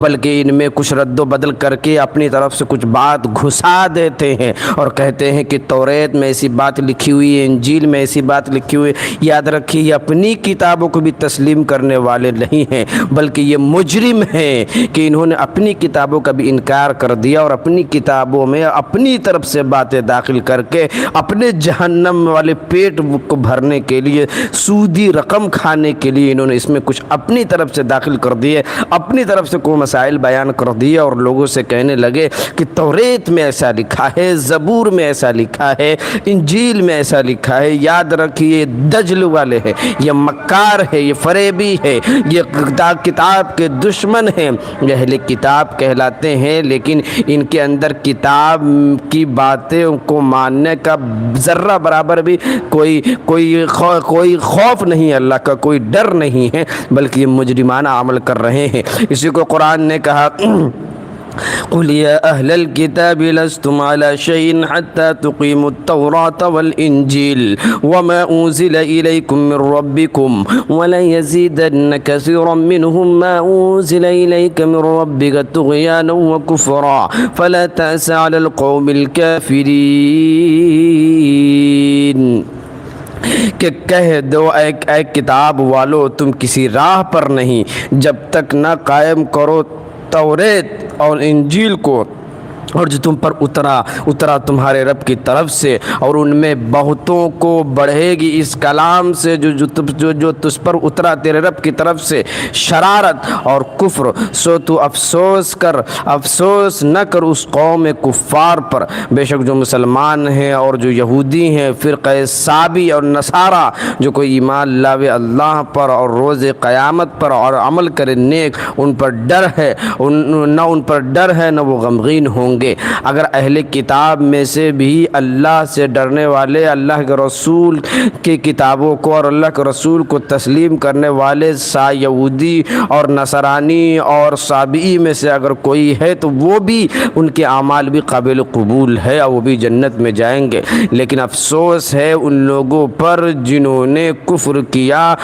بلکہ ان میں کچھ رد و بدل کر کے اپنی طرف سے کچھ بات گھسا دیتے ہیں اور کہتے ہیں کہ توریت میں ایسی بات لکھی ہوئی ہے، انجیل میں ایسی بات لکھی ہوئی ہے۔ یاد رکھیے یہ اپنی کتابوں کو بھی تسلیم کرنے والے نہیں ہیں، بلکہ یہ مجرم ہیں کہ انہوں نے اپنی کتابوں کا بھی انکار کر دیا اور اپنی کتابوں میں اپنی طرف سے باتیں داخل کر کے اپنے جہنم والے پیٹ کو بھرنے کے لیے، سودی رقم کھانے کے لیے انہوں نے اس میں کچھ اپنی طرف سے داخل کر دیے، اپنی طرف سے کوئی مسائل بیان کر دیے اور لوگوں سے کہنے لگے کہ توریت میں ایسا لکھا ہے، زبور میں ایسا لکھا ہے، انجیل میں ایسا لکھا ہے۔ یاد رکھیے دجل والے ہیں، یہ مکار ہے، یہ فریبی ہے، یہ کتاب کے دشمن ہیں، یہ اہل کتاب کہلاتے ہیں، لیکن ان کے اندر کتاب کی باتیں کو ماننے کا ذرہ برابر بھی کوئی خوف نہیں، اللہ کا کوئی ڈر نہیں ہے، بلکہ یہ مجرمانہ عمل کر رہے ہیں۔ اسی کو قرآن نے کہا قُلْ يَا أَهْلَ الْكِتَابِ لَسْتُمْ عَلَى شَيْءٍ حَتَّى تُقِيمُوا التَّوْرَاةَ وَالْإِنْجِيلَ وَمَا أُنزِلَ إِلَيْكُم مِّن رَّبِّكُمْ وَلَيَزِيدَنَّ كَثِيرًا مِّنْهُم مَّا أُنزِلَ إِلَيْكَ مِن رَّبِّكَ طُغْيَانًا وَكُفْرًا فَلَا تَأْسَ عَلَى الْقَوْمِ الْكَافِرِينَ کہ کہہ دو اے کتاب والو تم کسی راہ پر نہیں جب تک نہ قائم کرو توریت اور انجیل کو، اور جو تم پر اترا تمہارے رب کی طرف سے، اور ان میں بہتوں کو بڑھے گی اس کلام سے جو تجھ پر اترا تیرے رب کی طرف سے، شرارت اور کفر، سو تو افسوس نہ کر اس قوم کفار پر۔ بے شک جو مسلمان ہیں اور جو یہودی ہیں، فرقہ صابی اور نصارہ، جو کوئی ایمان لاوے اللہ پر اور روز قیامت پر اور عمل کرے نیک، ان پر ڈر ہے، نہ ان پر ڈر ہے نہ وہ غمگین ہوں گے۔ اگر اہل کتاب میں سے بھی اللہ سے ڈرنے والے، اللہ کے رسول کی کتابوں کو اور اللہ کے رسول کو تسلیم کرنے والے یہودی اور نصرانی اور صابئی میں سے اگر کوئی ہے تو وہ بھی، ان کے اعمال بھی قابل قبول ہے اور وہ بھی جنت میں جائیں گے۔ لیکن افسوس ہے ان لوگوں پر جنہوں نے کفر کیا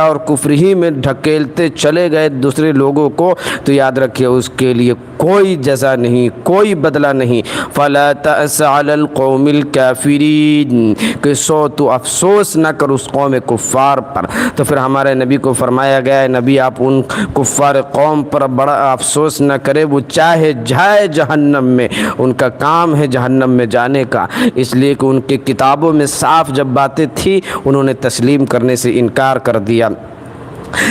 اور کفر ہی میں ڈھکیلتے چلے گئے دوسرے لوگوں کو، تو یاد رکھیے اس کے لیے کوئی جزا نہیں، کوئی بدلہ نہیں۔ فَلَا تَأْسَ عَلَى الْقَوْمِ الْكَافِرِينَ کہ سو تو افسوس نہ کر اس قوم کفار پر۔ تو پھر ہمارے نبی کو فرمایا گیا ہے نبی آپ ان کفار قوم پر بڑا افسوس نہ کرے، وہ چاہے جائے جہنم میں، ان کا کام ہے جہنم میں جانے کا، اس لیے کہ ان کے کتابوں میں صاف جب باتیں تھی انہوں نے تسلیم کرنے سے انکار کر دیا۔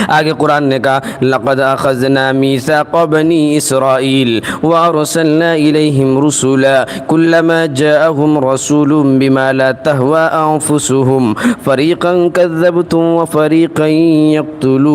آگے قرآن نے کہا لَقَدْ أَخَذْنَا مِيثَاقَ بَنِي إِسْرَائِيلَ وَأَرْسَلْنَا إِلَيْهِمْ رُسُلًا كُلَّمَا جَاءَهُمْ رَسُولٌ بِمَا لَا تَهْوَىٰ أَنفُسُهُمْ فَرِيقًا كَذَّبْتُمْ وَفَرِيقًا يَقْتُلُونَ۔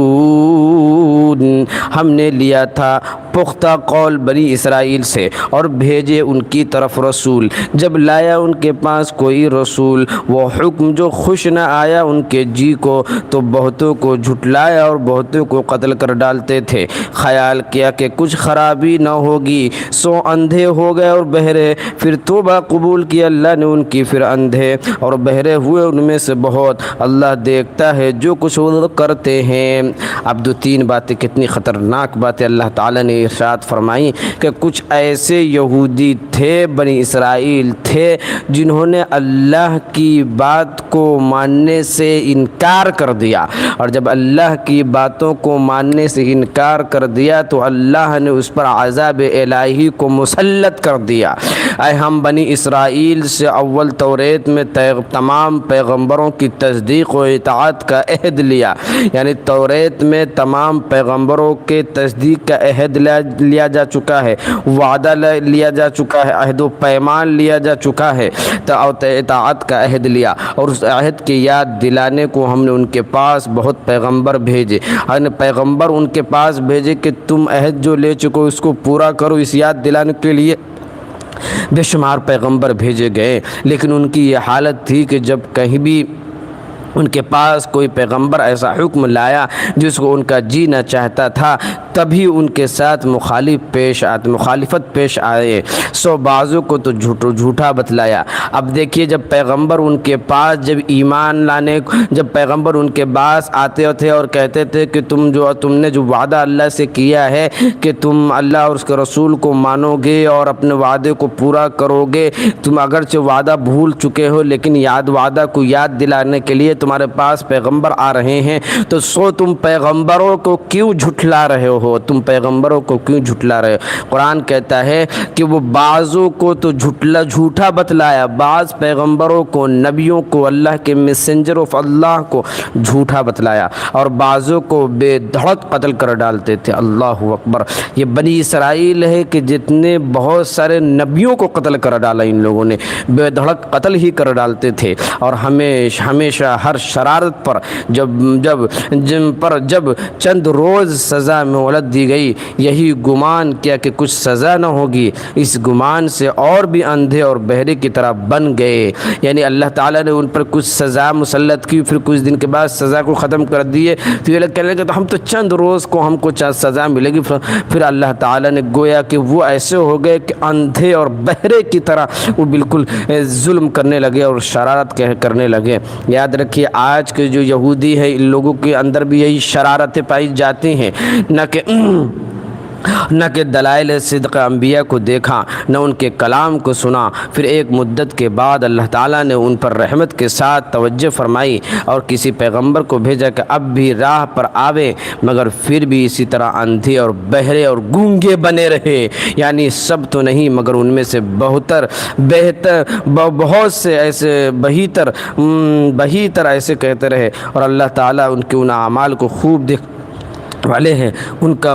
ہم نے لیا تھا پختہ قول بنی اسرائیل سے اور بھیجے ان کی طرف رسول، جب لایا ان کے پاس کوئی رسول وہ حکم جو خوش نہ آیا ان کے جی کو، تو بہتوں کو جھٹلایا اور بہتوں کو قتل کر ڈالتے تھے۔ خیال کیا کہ کچھ خرابی نہ ہوگی، سو اندھے ہو گئے اور بہرے، پھر توبہ قبول کی اللہ نے ان کی، پھر اندھے اور بہرے ہوئے ان میں سے بہت، اللہ دیکھتا ہے جو کچھ وہ کرتے ہیں۔ اب دو تین باتیں، کتنی خطرناک باتیں اللہ تعالیٰ نے ارشاد فرمائی کہ کچھ ایسے یہودی تھے، بنی اسرائیل تھے، جنہوں نے اللہ کی بات کو ماننے سے انکار کر دیا، اور جب اللہ کی باتوں کو ماننے سے انکار کر دیا تو اللہ نے اس پر عذاب الہی کو مسلط کر دیا۔ اے ہم بنی اسرائیل سے اول توریت میں تمام پیغمبروں کی تصدیق و اطاعت کا عہد لیا، یعنی توریت میں تمام پیغمبروں کے تصدیق کا عہد لیا جا چکا ہے، وعدہ لیا جا چکا ہے، عہد و پیمان لیا جا چکا ہے، اطاعت کا عہد لیا، اور اس عہد کی یاد دلانے کو ہم نے ان کے پاس بہت پیغمبر بھیجے، پیغمبر ان کے پاس بھیجے کہ تم عہد جو لے چکو اس کو پورا کرو، اس یاد دلانے کے لیے بے شمار پیغمبر بھیجے گئے۔ لیکن ان کی یہ حالت تھی کہ جب کہیں بھی ان کے پاس کوئی پیغمبر ایسا حکم لایا جس کو ان کا جی نہ چاہتا تھا، تبھی ان کے ساتھ مخالفت پیش آئے، سو بعضوں کو تو جھوٹا بتلایا۔ اب دیکھیے جب پیغمبر ان کے پاس جب پیغمبر ان کے پاس آتے تھے اور کہتے تھے کہ تم نے جو وعدہ اللہ سے کیا ہے کہ تم اللہ اور اس کے رسول کو مانو گے اور اپنے وعدے کو پورا کرو گے، تم اگرچہ وعدہ بھول چکے ہو لیکن وعدہ کو یاد دلانے کے لیے تمہارے پاس پیغمبر آ رہے ہیں، تو تم پیغمبروں کو کیوں جھٹلا رہے ہو؟ قرآن کہتا ہے کہ وہ بعضوں کو تو جھوٹا بتلایا، بعض پیغمبروں کو، نبیوں کو، اللہ کے میسنجر آف اللہ کو جھوٹا بتلایا، اور بعضوں کو بے دھڑک قتل کر ڈالتے تھے۔ اللہ اکبر! یہ بنی اسرائیل ہے کہ جتنے بہت سارے نبیوں کو قتل کر ڈالا ان لوگوں نے، بے دھڑک قتل ہی کر ڈالتے تھے، اور ہمیشہ ہر شرارت پر جب چند روز سزا مہلت دی گئی، یہی گمان کیا کہ کچھ سزا نہ ہوگی، اس گمان سے اور بھی اندھے اور بہرے کی طرح بن گئے۔ یعنی اللہ تعالیٰ نے ان پر کچھ سزا مسلط کی، پھر کچھ دن کے بعد سزا کو ختم کر دیے، تو یہ لوگ کہنے لگے تو ہم تو چند روز کو ہم کو سزا ملے گی، پھر اللہ تعالیٰ نے گویا کہ وہ ایسے ہو گئے کہ اندھے اور بہرے کی طرح وہ بالکل ظلم کرنے لگے اور شرارت کرنے لگے۔ یاد رکھیے آج کے جو یہودی ہیں ان لوگوں کے اندر بھی یہی شرارتیں پائی جاتی ہیں، نہ کہ دلائل صدق انبیاء کو دیکھا، نہ ان کے کلام کو سنا۔ پھر ایک مدت کے بعد اللہ تعالیٰ نے ان پر رحمت کے ساتھ توجہ فرمائی اور کسی پیغمبر کو بھیجا کہ اب بھی راہ پر آوے، مگر پھر بھی اسی طرح اندھے اور بہرے اور گونگے بنے رہے۔ یعنی سب تو نہیں مگر ان میں سے بہت سے ایسے بہتر ایسے کہتے رہے، اور اللہ تعالیٰ ان کے ان اعمال کو خوب دیکھ والے ہیں۔ ان کا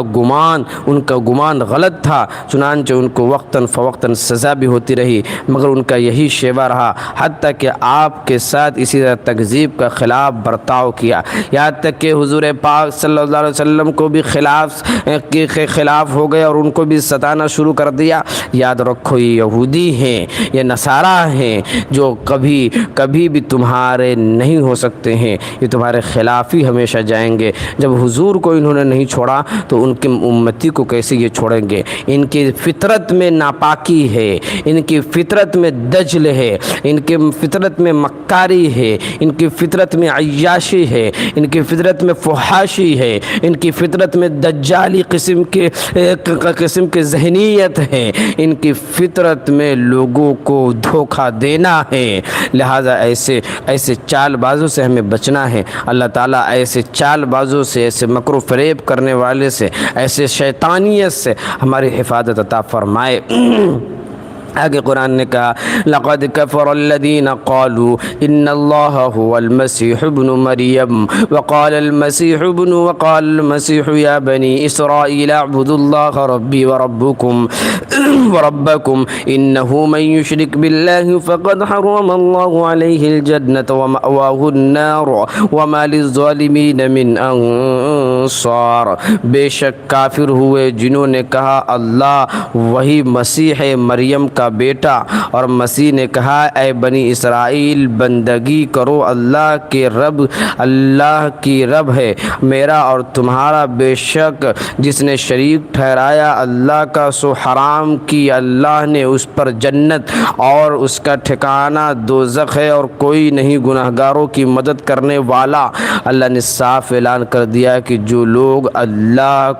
گمان غلط تھا، چنانچہ ان کو وقتاً فوقتاً سزا بھی ہوتی رہی، مگر ان کا یہی شیوہ رہا، حتیٰ کہ آپ کے ساتھ اسی طرح تکذیب کا خلاف برتاؤ کیا، یہاں تک کہ حضور پاک صلی اللہ علیہ وسلم کو بھی خلاف ہو گئے اور ان کو بھی ستانا شروع کر دیا۔ یاد رکھو یہ یہودی ہیں، یہ نصارہ ہیں، جو کبھی بھی تمہارے نہیں ہو سکتے ہیں، یہ تمہارے خلاف ہی ہمیشہ جائیں گے۔ جب حضور کو انہوں نے نہیں چھوڑا تو ان کی امتی کو کیسے یہ چھوڑیں گے؟ ان کی فطرت میں ناپاکی ہے، ان کی فطرت میں دجل ہے، ان کی فطرت میں مکاری ہے، ان کی فطرت میں عیاشی ہے، ان کی فطرت میں فحاشی ہے، ان کی فطرت میں دجالی قسم کے ذہنیت ہے، ان کی فطرت میں لوگوں کو دھوکہ دینا ہے۔ لہذا ایسے چال بازوں سے ہمیں بچنا ہے۔ اللہ تعالیٰ ایسے چال بازوں سے، ایسے مکر و فریب کرنے والے سے، ایسے شیطانیت سے ہماری حفاظت عطا فرمائے۔ آگے قرآن نے کہا لقد كفر الذين قالوا ان الله هو المسيح ابن مريم وقال المسيح يا بني اسرائيل اعبدوا الله ربي وربكم انه من يشرك بالله فقد حرم الله عليه الجنة ومأواه النار وما للظالمين من انصار۔ بے شک کافر ہوئے جنہوں نے کہا اللہ وہی مسیح مریم کا بیٹا، اور مسیح نے کہا اے بنی اسرائیل بندگی کرو اللہ کی رب ہے میرا اور تمہارا، بے شک جس نے شریک ٹھہرایا اللہ کا سو حرام کی اللہ نے اس پر جنت اور اس کا ٹھکانہ دوزخ ہے، اور کوئی نہیں گناہگاروں کی مدد کرنے والا۔ اللہ نے صاف اعلان کر دیا کہ جو لوگ اللہ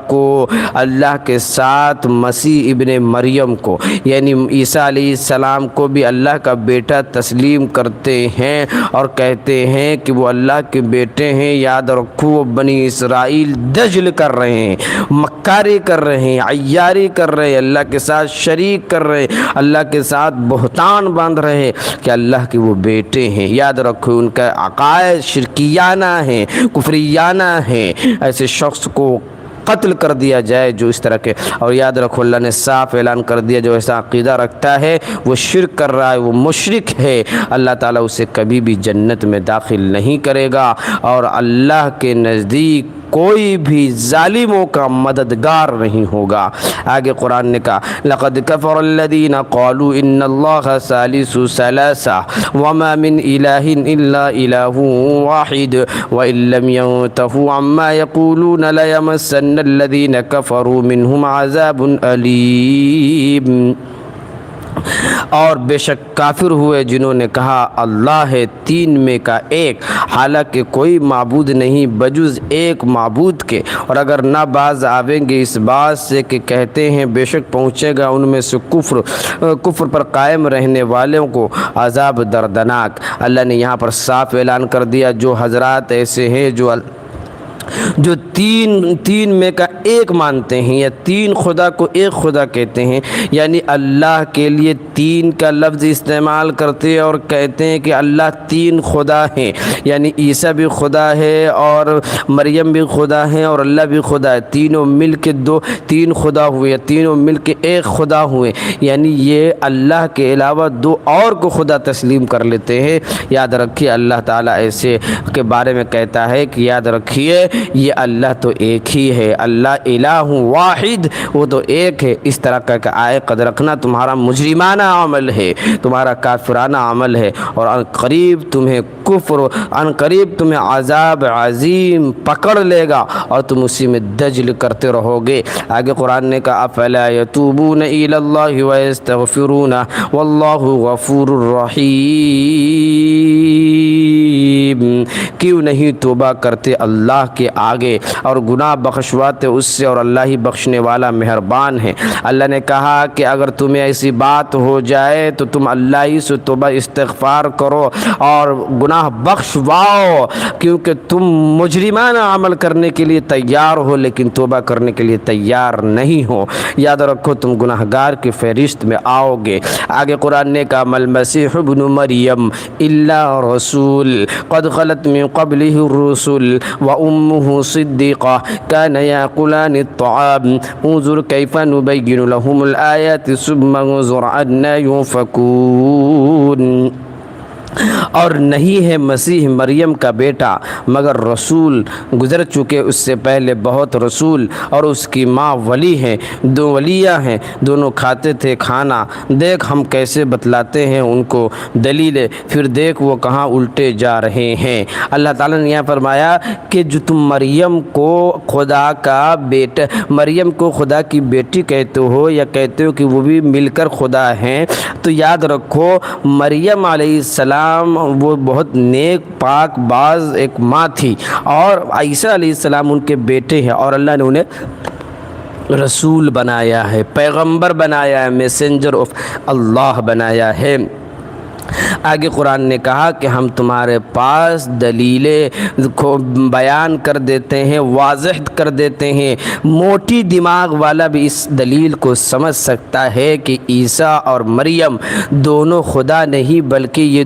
کے ساتھ مسیح ابن مریم کو یعنی عیسیٰ علیہ السلام کو بھی اللہ کا بیٹا تسلیم کرتے ہیں اور کہتے ہیں کہ وہ اللہ کے بیٹے ہیں، یاد رکھو وہ بنی اسرائیل دجل کر رہے ہیں، مکاری کر رہے ہیں، عیاری کر رہے ہیں، اللہ کے ساتھ شریک کر رہے ہیں، اللہ کے ساتھ بہتان باندھ رہے ہیں کہ اللہ کے وہ بیٹے ہیں۔ یاد رکھو ان کا عقائد شرکیانہ ہیں، کفریانہ ہیں، ایسے شخص کو قتل کر دیا جائے جو اس طرح کے۔ اور یاد رکھو اللہ نے صاف اعلان کر دیا جو ایسا عقیدہ رکھتا ہے وہ شرک کر رہا ہے، وہ مشرک ہے، اللہ تعالیٰ اسے کبھی بھی جنت میں داخل نہیں کرے گا، اور اللہ کے نزدیک کوئی بھی ظالموں کا مددگار نہیں ہوگا۔ آگے قرآن نے کہا لقد کفر الذین قالوا ان اللہ ثالث ثلاثہ وما من الہ الا الہ واحد وان لم ينتهوا عما يقولون ليمسن الذین کفروا منهم عذاب علیم۔ اور بے شک کافر ہوئے جنہوں نے کہا اللہ ہے تین میں کا ایک، حالانکہ کوئی معبود نہیں بجز ایک معبود کے، اور اگر نہ باز آویں گے اس بات سے کہ کہتے ہیں بے شک پہنچے گا ان میں سے کفر پر قائم رہنے والوں کو عذاب دردناک۔ اللہ نے یہاں پر صاف اعلان کر دیا جو حضرات ایسے ہیں جو تین میں کا ایک مانتے ہیں یا تین خدا کو ایک خدا کہتے ہیں، یعنی اللہ کے لیے تین کا لفظ استعمال کرتے ہیں اور کہتے ہیں کہ اللہ تین خدا ہیں، یعنی عیسیٰ بھی خدا ہے اور مریم بھی خدا ہے اور اللہ بھی خدا ہے، تینوں مل کے تین خدا ہوئے، تینوں مل کے ایک خدا ہوئے، یعنی یہ اللہ کے علاوہ دو اور کو خدا تسلیم کر لیتے ہیں۔ یاد رکھیے اللہ تعالیٰ ایسے کے بارے میں کہتا ہے کہ یاد رکھیے یہ اللہ تو ایک ہی ہے، اللہ الہ واحد، وہ تو ایک ہے۔ اس طرح کا آئے قد رکھنا تمہارا مجرمانہ عمل ہے، تمہارا کافرانہ عمل ہے، اور ان قریب تمہیں عذاب عظیم پکڑ لے گا اور تم اسی میں دجل کرتے رہو گے۔ آگے قرآن نے کہا افلا یتوبون الی اللہ ویستغفرون واللہ غفور رحیم۔ کیوں نہیں توبہ کرتے اللہ کے آگے اور گناہ بخشواتے اس سے، اور اللہ ہی بخشنے والا مہربان ہے۔ اللہ نے کہا کہ اگر تمہیں ایسی بات ہو جائے تو تم اللہ ہی سے توبہ استغفار کرو اور گناہ بخشواؤ، کیونکہ تم مجرمانہ عمل کرنے کے لیے تیار ہو لیکن توبہ کرنے کے لیے تیار نہیں ہو۔ یاد رکھو تم گناہ گار کی فہرست میں آؤ گے۔ آگے قرآن نے کہا مل مسیح ابن مریم الا رسول قد خلت من قبلہ الرسل وامہ صدیقہ کان یاکلان الطعام انظر کیف نبین لهم الآیات ثم انظر انا یؤفکون۔ اور نہیں ہے مسیح مریم کا بیٹا مگر رسول، گزر چکے اس سے پہلے بہت رسول، اور اس کی ماں ولی ہیں، دو ولیاں ہیں، دونوں کھاتے تھے کھانا، دیکھ ہم کیسے بتلاتے ہیں ان کو دلیلیں، پھر دیکھ وہ کہاں الٹے جا رہے ہیں۔ اللہ تعالیٰ نے یہاں فرمایا کہ جو تم مریم کو خدا کا بیٹا، مریم کو خدا کی بیٹی کہتے ہو یا کہتے ہو کہ وہ بھی مل کر خدا ہیں، تو یاد رکھو مریم علیہ السلام وہ بہت نیک پاک باز ایک ماں تھی، اور عیسیٰ علیہ السلام ان کے بیٹے ہیں، اور اللہ نے انہیں رسول بنایا ہے، پیغمبر بنایا ہے، میسنجر آف اللہ بنایا ہے۔ آگے قرآن نے کہا کہ ہم تمہارے پاس دلیلیں کو بیان کر دیتے ہیں، واضح کر دیتے ہیں، موٹی دماغ والا بھی اس دلیل کو سمجھ سکتا ہے کہ عیسیٰ اور مریم دونوں خدا نہیں بلکہ یہ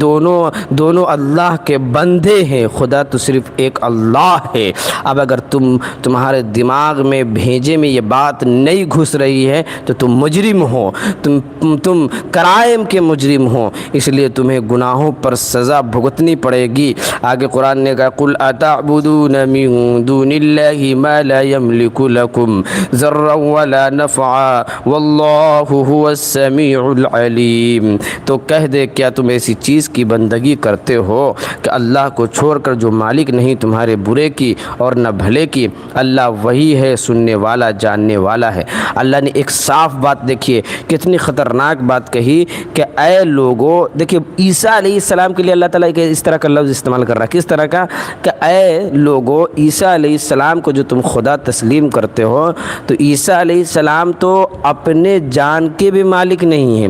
دونوں اللہ کے بندے ہیں، خدا تو صرف ایک اللہ ہے۔ اب اگر تمہارے دماغ میں بھیجے میں یہ بات نہیں گھس رہی ہے تو تم مجرم ہو، تم کرائم کے مجرم ہو، اس لیے تمہیں گناہوں پر سزا بھگتنی پڑے گی۔ آگے قرآن نے کہا قل اتعبدون من دون اللہ ما لا یملک لکم ضرا ولا نفعا واللہ هو السمیع العلیم۔ تو کہہ دے کیا تم ایسی چیز کی بندگی کرتے ہو کہ اللہ کو چھوڑ کر جو مالک نہیں تمہارے برے کی اور نہ بھلے کی، اللہ وہی ہے سننے والا جاننے والا ہے۔ اللہ نے ایک صاف بات دیکھیے کتنی خطرناک بات کہی کہ اے لوگوں، دیکھیے عیسیٰ علیہ السلام کے لیے اللہ تعالیٰ اس طرح کا لفظ استعمال کر رہا ہے، کس طرح کا کہ اے لوگوں، عیسیٰ علیہ السلام کو جو تم خدا تسلیم کرتے ہو تو عیسیٰ علیہ السلام تو اپنے جان کے بھی مالک نہیں ہیں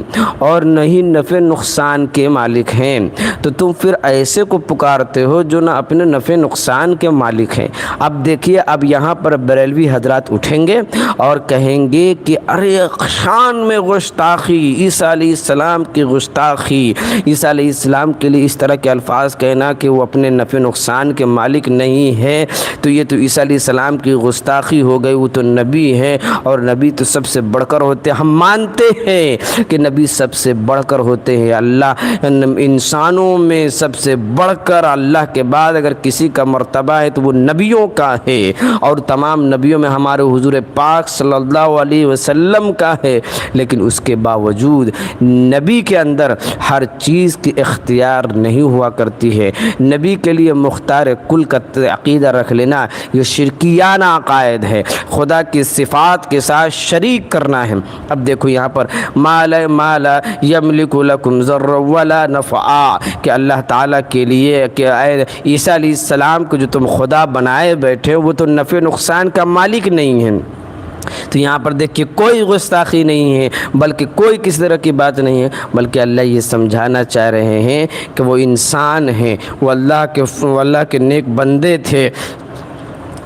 اور نہ ہی نفع نقصان کے مالک ہیں، تو تم پھر ایسے کو پکارتے ہو جو نہ اپنے نفع نقصان کے مالک ہیں۔ اب دیکھیے اب یہاں پر بریلوی حضرات اٹھیں گے اور کہیں گے کہ ارے شان میں گستاخی، عیسیٰ علیہ السلام کی گستاخی۔ عیسیٰ علیہ السلام کے لیے اس طرح کے الفاظ کہنا کہ وہ اپنے نفع نقصان کے مالک نہیں ہے تو یہ تو عیسیٰ علیہ السلام کی گستاخی ہو گئی۔ وہ تو نبی ہے اور نبی تو سب سے بڑھ کر ہوتے ہیں، ہم مانتے ہیں کہ نبی سب سے بڑھ کر ہوتے ہیں۔ اللہ انسانوں میں سب سے بڑھ کر اللہ کے بعد اگر کسی کا مرتبہ ہے تو وہ نبیوں کا ہے، اور تمام نبیوں میں ہمارے حضور پاک صلی اللہ علیہ وسلم کا ہے۔ لیکن اس کے باوجود نبی کے اندر ہر چیز کی اختیار نہیں ہوا کرتی ہے۔ نبی کے لیے مختار کل کا عقیدہ رکھ لینا یہ شرکیانہ عقائد ہے، خدا کی صفات کے ساتھ شریک کرنا ہے۔ اب دیکھو یہاں پر ما لا یملک لکم ضرا ولا نفعا، کہ اللہ تعالیٰ کے لیے کہ اے عیسیٰ علیہ السلام کو جو تم خدا بنائے بیٹھے ہو وہ تو نفع نقصان کا مالک نہیں ہے۔ تو یہاں پر دیکھیے کوئی گستاخی نہیں ہے، بلکہ کوئی کسی طرح کی بات نہیں ہے، بلکہ اللہ یہ سمجھانا چاہ رہے ہیں کہ وہ انسان ہیں، وہ اللہ کے نیک بندے تھے،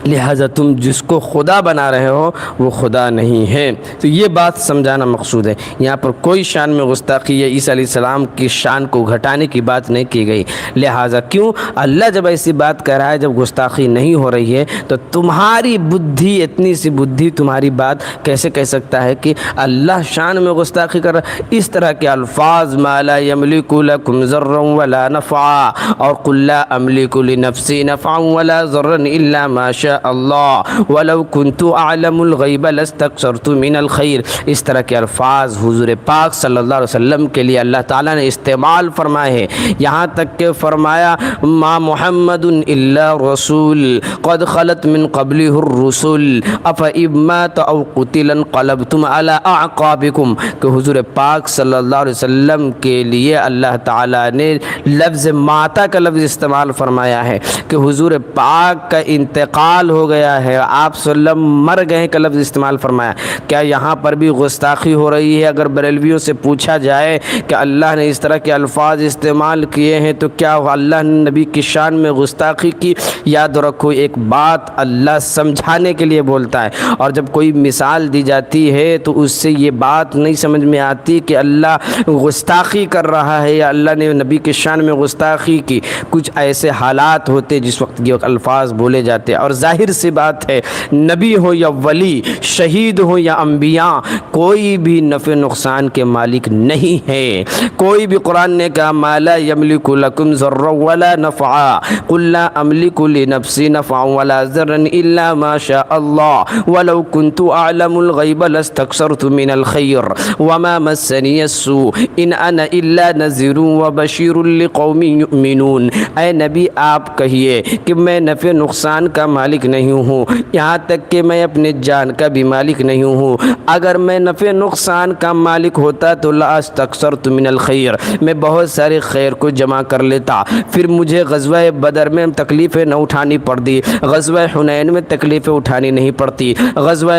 لہٰذا تم جس کو خدا بنا رہے ہو وہ خدا نہیں ہے۔ تو یہ بات سمجھانا مقصود ہے۔ یہاں پر کوئی شان میں گستاخی یا عیسیٰ علیہ السلام کی شان کو گھٹانے کی بات نہیں کی گئی۔ لہٰذا کیوں اللہ جب ایسی بات کہہ رہا ہے، جب گستاخی نہیں ہو رہی ہے، تو تمہاری بدھی، اتنی سی بدھی تمہاری بات کیسے کہہ سکتا ہے کہ اللہ شان میں گستاخی کر رہا ہے؟ اس طرح کے الفاظ ما لا یملک لکم ضرا ولا نفعا، اور قل لا املک لنفسی نفعا ولا ضرا الا ما شاء اللہ ولو کنت اعلم الغیب لاستکثرت من الخیر۔ اس طرح کے الفاظ حضور پاک صلی اللہ علیہ وسلم کے لیے اللہ تعالیٰ نے استعمال فرمائے ہیں، یہاں تک کہ فرمایا ما محمد الا رسول قد خلت من قبلہ الرسل افإن مات او قتل انقلبتم علی اعقابکم، کہ حضور پاک صلی اللہ علیہ وسلم کے لیے اللہ تعالیٰ نے لفظ ماتا کا لفظ استعمال فرمایا ہے کہ حضور پاک کا انتقال ہو گیا ہے، آپ صلی اللہ علیہ وسلم مر گئے کا لفظ استعمال فرمایا۔ کیا یہاں پر بھی گستاخی ہو رہی ہے؟ اگر بریلویوں سے پوچھا جائے کہ اللہ نے اس طرح کے الفاظ استعمال کیے ہیں تو کیا اللہ نے نبی کی شان میں گستاخی کی؟ یاد رکھو ایک بات اللہ سمجھانے کے لیے بولتا ہے، اور جب کوئی مثال دی جاتی ہے تو اس سے یہ بات نہیں سمجھ میں آتی کہ اللہ گستاخی کر رہا ہے یا اللہ نے نبی کی شان میں گستاخی کی۔ کچھ ایسے حالات ہوتے جس وقت یہ الفاظ بولے جاتے ہیں، اور ظاہر سی بات ہے نبی ہو یا ولی، شہید ہو یا انبیاء، کوئی بھی نفع نقصان کے مالک نہیں ہے۔ کوئی بھی قرآن نے کہا ما لا یملک لکم ضرا ولا نفعا قل لا املک لنفسی نفعا ولا ضرا الا ما شاء اللہ ولو کنت اعلم الغیب لاستکثرت من الخیر وما مسنی السوء ان انا الا نذیر وبشیر لقوم یؤمنون۔ اے نبی آپ کہیے کہ میں نفع نقصان کا مالک نہیں ہوں، یہاں تک کہ میں اپنے جان کا بھی مالک نہیں ہوں۔ اگر میں نفع نقصان کا مالک ہوتا تو لاستکثرت من الخیر، میں بہت سارے خیر کو جمع کر لیتا، پھر مجھے غزوہ بدر میں تکلیفیں نہ اٹھانی پڑتی، غزوہ حنین میں تکلیفیں اٹھانی نہیں پڑتی، غزوہ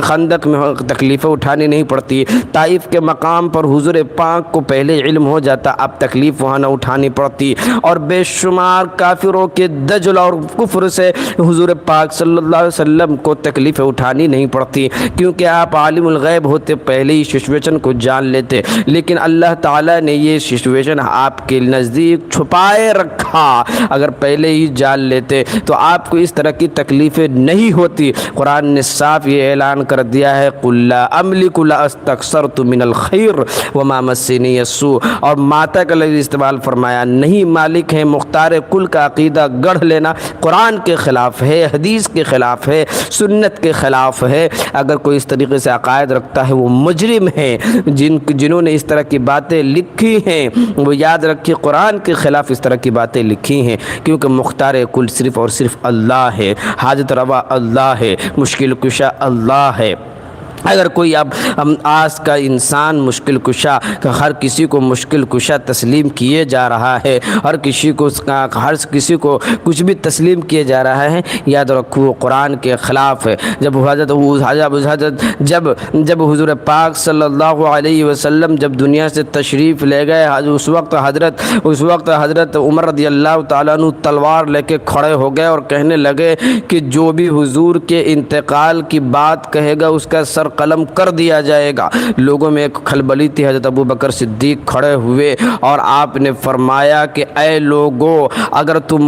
خندق میں تکلیفیں اٹھانی نہیں پڑتی، طائف کے مقام پر حضور پاک کو پہلے علم ہو جاتا، اب تکلیف وہاں نہ اٹھانی پڑتی، اور بے شمار کافروں کے دجل اور کفر سے حضور پاک صلی اللہ علیہ وسلم کو تکلیفیں اٹھانی نہیں پڑتی، کیونکہ آپ عالم الغیب ہوتے، پہلے ہی سچویشن کو جان لیتے۔ لیکن اللہ تعالیٰ نے یہ سچویشن آپ کے نزدیک چھپائے رکھا، اگر پہلے ہی جان لیتے تو آپ کو اس طرح کی تکلیفیں نہیں ہوتی۔ قرآن نے صاف یہ اعلان کر دیا ہے قل لا املک لاستکثرت من الخیر وما مسنی السوء، اور ماتا کا لفظ استعمال فرمایا، نہیں مالک ہے۔ مختار کل کا عقیدہ گڑھ لینا قرآن کے خلاف ہے، حدیث کے خلاف ہے، سنت کے خلاف ہے۔ اگر کوئی اس طریقے سے عقائد رکھتا ہے وہ مجرم ہے۔ جنہوں نے اس طرح کی باتیں لکھی ہیں وہ یاد رکھیے قرآن کے خلاف اس طرح کی باتیں لکھی ہیں، کیونکہ مختار کل صرف اور صرف اللہ ہے، حاجت روا اللہ ہے، مشکل کشا اللہ ہے۔ اگر کوئی اب آج کا انسان مشکل کشا، ہر کسی کو مشکل کشا تسلیم کیے جا رہا ہے، ہر کسی کو کچھ بھی تسلیم کیے جا رہا ہے، یاد رکھو وہ قرآن کے خلاف ہے۔ جب حضور پاک صلی اللہ علیہ وسلم جب دنیا سے تشریف لے گئے، اس وقت حضرت عمر رضی اللہ تعالیٰ عنہ تلوار لے کے کھڑے ہو گئے اور کہنے لگے کہ جو بھی حضور کے انتقال کی بات کہے گا اس کا سر قلم کر دیا جائے گا۔ لوگوں میں ایک کھلبلی تھی، حضرت ابو بکر صدیق کھڑے ہوئے اور آپ نے فرمایا کہ اے لوگو، اگر تم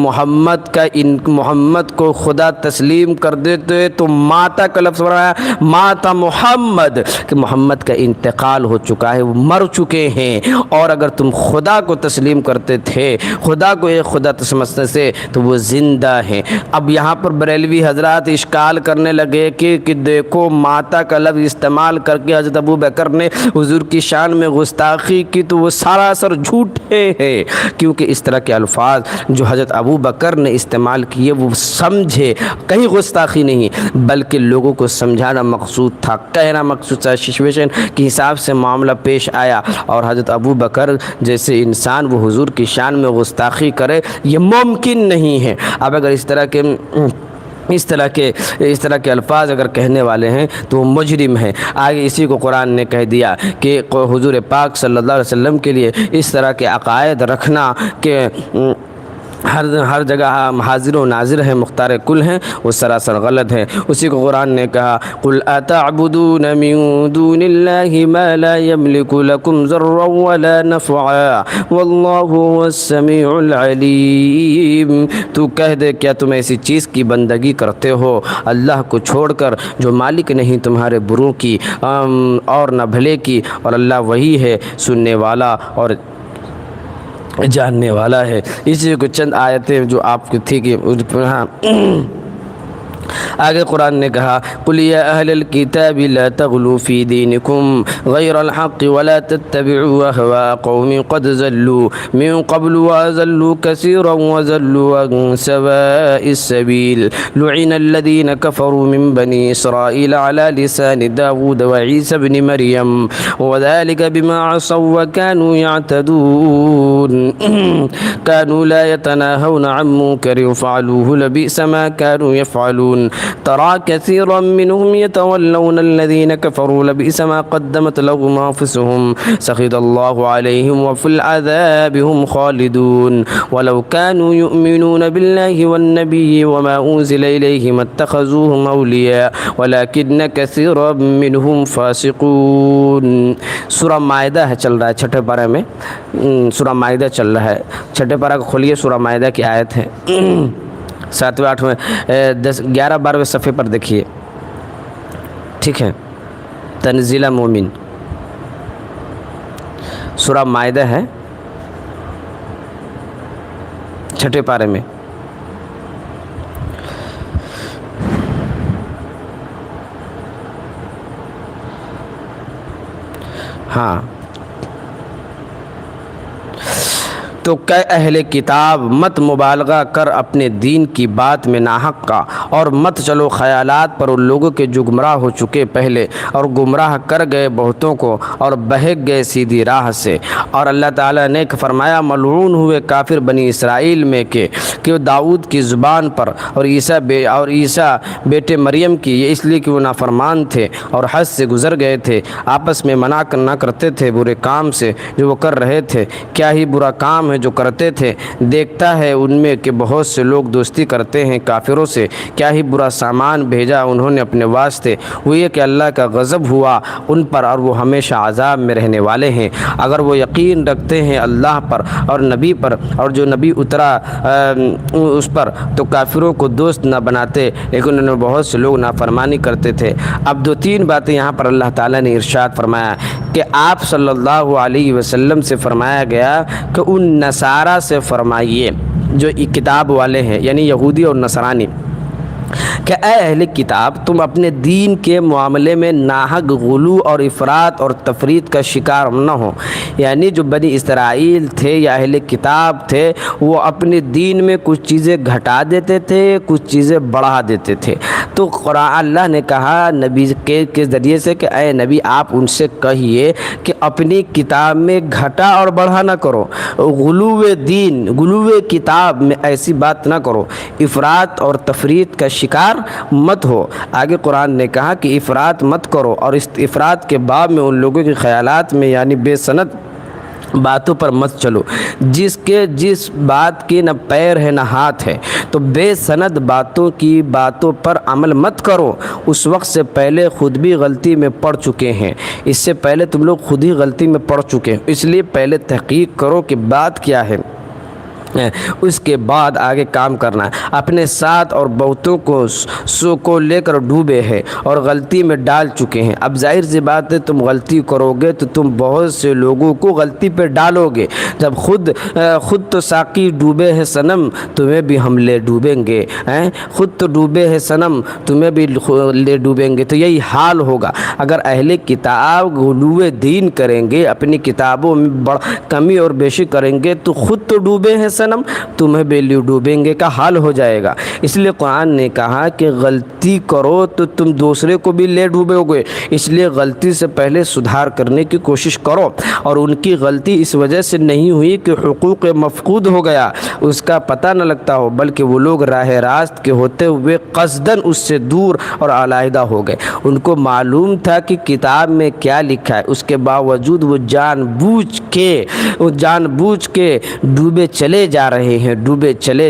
محمد کو خدا تسلیم کر دیتے تو ماتا کا لفظ فرمایا، ماتا محمد، کہ محمد کا انتقال ہو چکا ہے، وہ مر چکے ہیں، اور اگر تم خدا کو تسلیم کرتے تھے، خدا کو ایک خدا سمجھنے سے، تو وہ زندہ ہیں۔ اب یہاں پر بریلوی حضرات اشکال کرنے لگے کہ دیکھو ماتا کا لفظ استعمال کر کے حضرت ابو بکر نے حضور کی شان میں گستاخی کی، تو وہ سراسر جھوٹے ہیں، کیونکہ اس طرح کے الفاظ جو حضرت ابو بکر نے استعمال کیے وہ سمجھے، کہیں گستاخی نہیں بلکہ لوگوں کو سمجھانا مقصود تھا، کہنا مقصود تھا، سچویشن کے حساب سے معاملہ پیش آیا، اور حضرت ابو بکر جیسے انسان وہ حضور کی شان میں گستاخی کرے یہ ممکن نہیں ہے۔ اب اگر اس طرح کے الفاظ اگر کہنے والے ہیں تو وہ مجرم ہیں۔ آگے اسی کو قرآن نے کہہ دیا کہ حضور پاک صلی اللہ علیہ وسلم کے لیے اس طرح کے عقائد رکھنا کہ ہر جگہ حاضر و ناظر ہیں، مختار کل ہیں، وہ سراسر غلط ہے۔ اسی کو قرآن نے کہا قُلْ أَتَعْبُدُونَ مِن دُونِ اللَّهِ مَا لَا يَمْلِكُ لَكُمْ ضَرًّا وَلَا نَفْعًا وَاللَّهُ هُوَ السَّمِيعُ الْعَلِيمُ۔ تو کہہ دے کیا تم ایسی چیز کی بندگی کرتے ہو اللہ کو چھوڑ کر جو مالک نہیں تمہارے بروں کی اور نہ بھلے کی، اور اللہ وہی ہے سننے والا اور جاننے والا ہے۔ اسی کو چند آیتیں جو آپ کی تھی کہ آگے قرآن نے کہا قُلْ يَا أَهْلَ الْكِتَابِ لَا تَغْلُوا فِي دِينِكُمْ غَيْرَ الْحَقِّ وَلَا تَتَّبِعُوا أَهْوَاءَ قَوْمٍ قَدْ ضَلُّوا مِن قَبْلُ وَأَضَلُّوا كَثِيرًا وَضَلُّوا عَن سَوَاءِ السَّبِيلِ لُعِنَ الَّذِينَ كَفَرُوا مِن بَنِي إِسْرَائِيلَ عَلَى لِسَانِ دَاوُودَ وَعِيسَى ابْنِ مَرْيَمَ وَذَلِكَ بِمَا عَصَوا وَكَانُوا يَعْتَدُونَ كَانُوا لَا يَتَنَاهَوْنَ عَن مُنكَرٍ فَعَلُوهُ لَبِئْسَ مَا كَانُوا يَفْعَلُونَ ترى كثيرا منهم يتولون الذين كفروا لبئس ما قدمت لهم أنفسهم سخط الله عليهم وفي العذاب هم خالدون ولو كانوا يؤمنون بالله والنبي وما أنزل إليه ما اتخذوهم أولياء ولكن كثيرا منهم فاسقون۔ سورہ مائدہ ہے چل رہا ہے چھٹے پارے میں، سورہ مائدہ چل رہا ہے، چھٹے پارہ کو کھولیے، سورہ مائدہ کی آیت ہے 7ویں 8ویں 11 12ویں صفحے پر دیکھیے، ٹھیک ہے، تنزیل مومن سورہ مائدہ ہے چھٹے پارے میں۔ ہاں تو کہ اہل کتاب مت مبالغہ کر اپنے دین کی بات میں ناحق کا، اور مت چلو خیالات پر ان لوگوں کے جو گمراہ ہو چکے پہلے اور گمراہ کر گئے بہتوں کو اور بہک گئے سیدھی راہ سے۔ اور اللہ تعالیٰ نے فرمایا ملعون ہوئے کافر بنی اسرائیل میں کہ داؤد کی زبان پر اور عیسیٰ بیٹے مریم کی، یہ اس لیے کہ وہ نافرمان تھے اور حد سے گزر گئے تھے، آپس میں منع نہ کرتے تھے برے کام سے جو وہ کر رہے تھے۔ کیا ہی برا کام ہے جو کرتے تھے، دیکھتا ہے ان میں کہ بہت سے لوگ دوستی کرتے ہیں کافروں سے، کیا ہی برا سامان بھیجا انہوں نے اپنے واسطے، وہ یہ کہ اللہ کا غضب ہوا ان پر اور وہ ہمیشہ عذاب میں رہنے والے ہیں۔ اگر وہ یقین رکھتے ہیں اللہ پر اور نبی پر اور جو نبی اترا اس پر تو کافروں کو دوست نہ بناتے، لیکن انہوں نے بہت سے لوگ نافرمانی کرتے تھے۔ اب 2-3 باتیں یہاں پر اللہ تعالیٰ نے ارشاد فرمایا کہ آپ صلی اللہ علیہ وسلم سے فرمایا گیا کہ ان نصارہ سے فرمائیے جو کتاب والے ہیں یعنی یہودی اور نصرانی کہ اے اہل کتاب تم اپنے دین کے معاملے میں ناحق غلو اور افراط اور تفریط کا شکار نہ ہو۔ یعنی جو بنی اسرائیل تھے یا اہل کتاب تھے وہ اپنے دین میں کچھ چیزیں گھٹا دیتے تھے، کچھ چیزیں بڑھا دیتے تھے۔ تو قرآن اللہ نے کہا نبی کے ذریعے سے کہ اے نبی آپ ان سے کہیے کہ اپنی کتاب میں گھٹا اور بڑھا نہ کرو، غلو دین غلو کتاب میں ایسی بات نہ کرو، افراط اور تفریط کا شکار مت ہو۔ آگے قرآن نے کہا کہ افراط مت کرو، اور اس افراط کے باب میں ان لوگوں کے خیالات میں یعنی بے سند باتوں پر مت چلو جس بات کے نہ پیر ہے نہ ہاتھ ہے، تو بے سند باتوں پر عمل مت کرو۔ اس وقت سے پہلے خود بھی غلطی میں پڑ چکے ہیں، اس سے پہلے تم لوگ خود ہی غلطی میں پڑ چکے ہیں، اس لیے پہلے تحقیق کرو کہ بات کیا ہے، اس کے بعد آگے کام کرنا ہے۔ اپنے ساتھ اور بہتوں کو لے کر ڈوبے ہیں اور غلطی میں ڈال چکے ہیں۔ اب ظاہر سی بات ہے، تم غلطی کرو گے تو تم بہت سے لوگوں کو غلطی پہ ڈالو گے۔ جب خود تو ساقی ڈوبے ہیں صنم، تمہیں بھی ہم لے ڈوبیں گے، خود تو ڈوبے ہیں صنم، تمہیں بھی لے ڈوبیں گے۔ تو یہی حال ہوگا اگر اہل کتاب غلو دین کریں گے، اپنی کتابوں میں کمی اور بیشی کریں گے، تو خود تو ڈوبے ہیں صنم، تمہیں بھی ڈوبیں گے کا حال ہو جائے گا۔ اس لیے قرآن نے کہا کہ غلطی کرو تو تم دوسرے کو بھی لے ڈوبو گے، اس لیے غلطی سے پہلے سدھار کرنے کی کوشش کرو۔ اور ان کی غلطی اس وجہ سے نہیں ہوئی کہ حقوق مفقود ہو گیا، اس کا پتہ نہ لگتا ہو، بلکہ وہ لوگ راہ راست کے ہوتے ہوئے قصداً اس سے دور اور علیحدہ ہو گئے۔ ان کو معلوم تھا کہ کتاب میں کیا لکھا ہے، اس کے باوجود وہ جان بوجھ کے ڈوبے چلے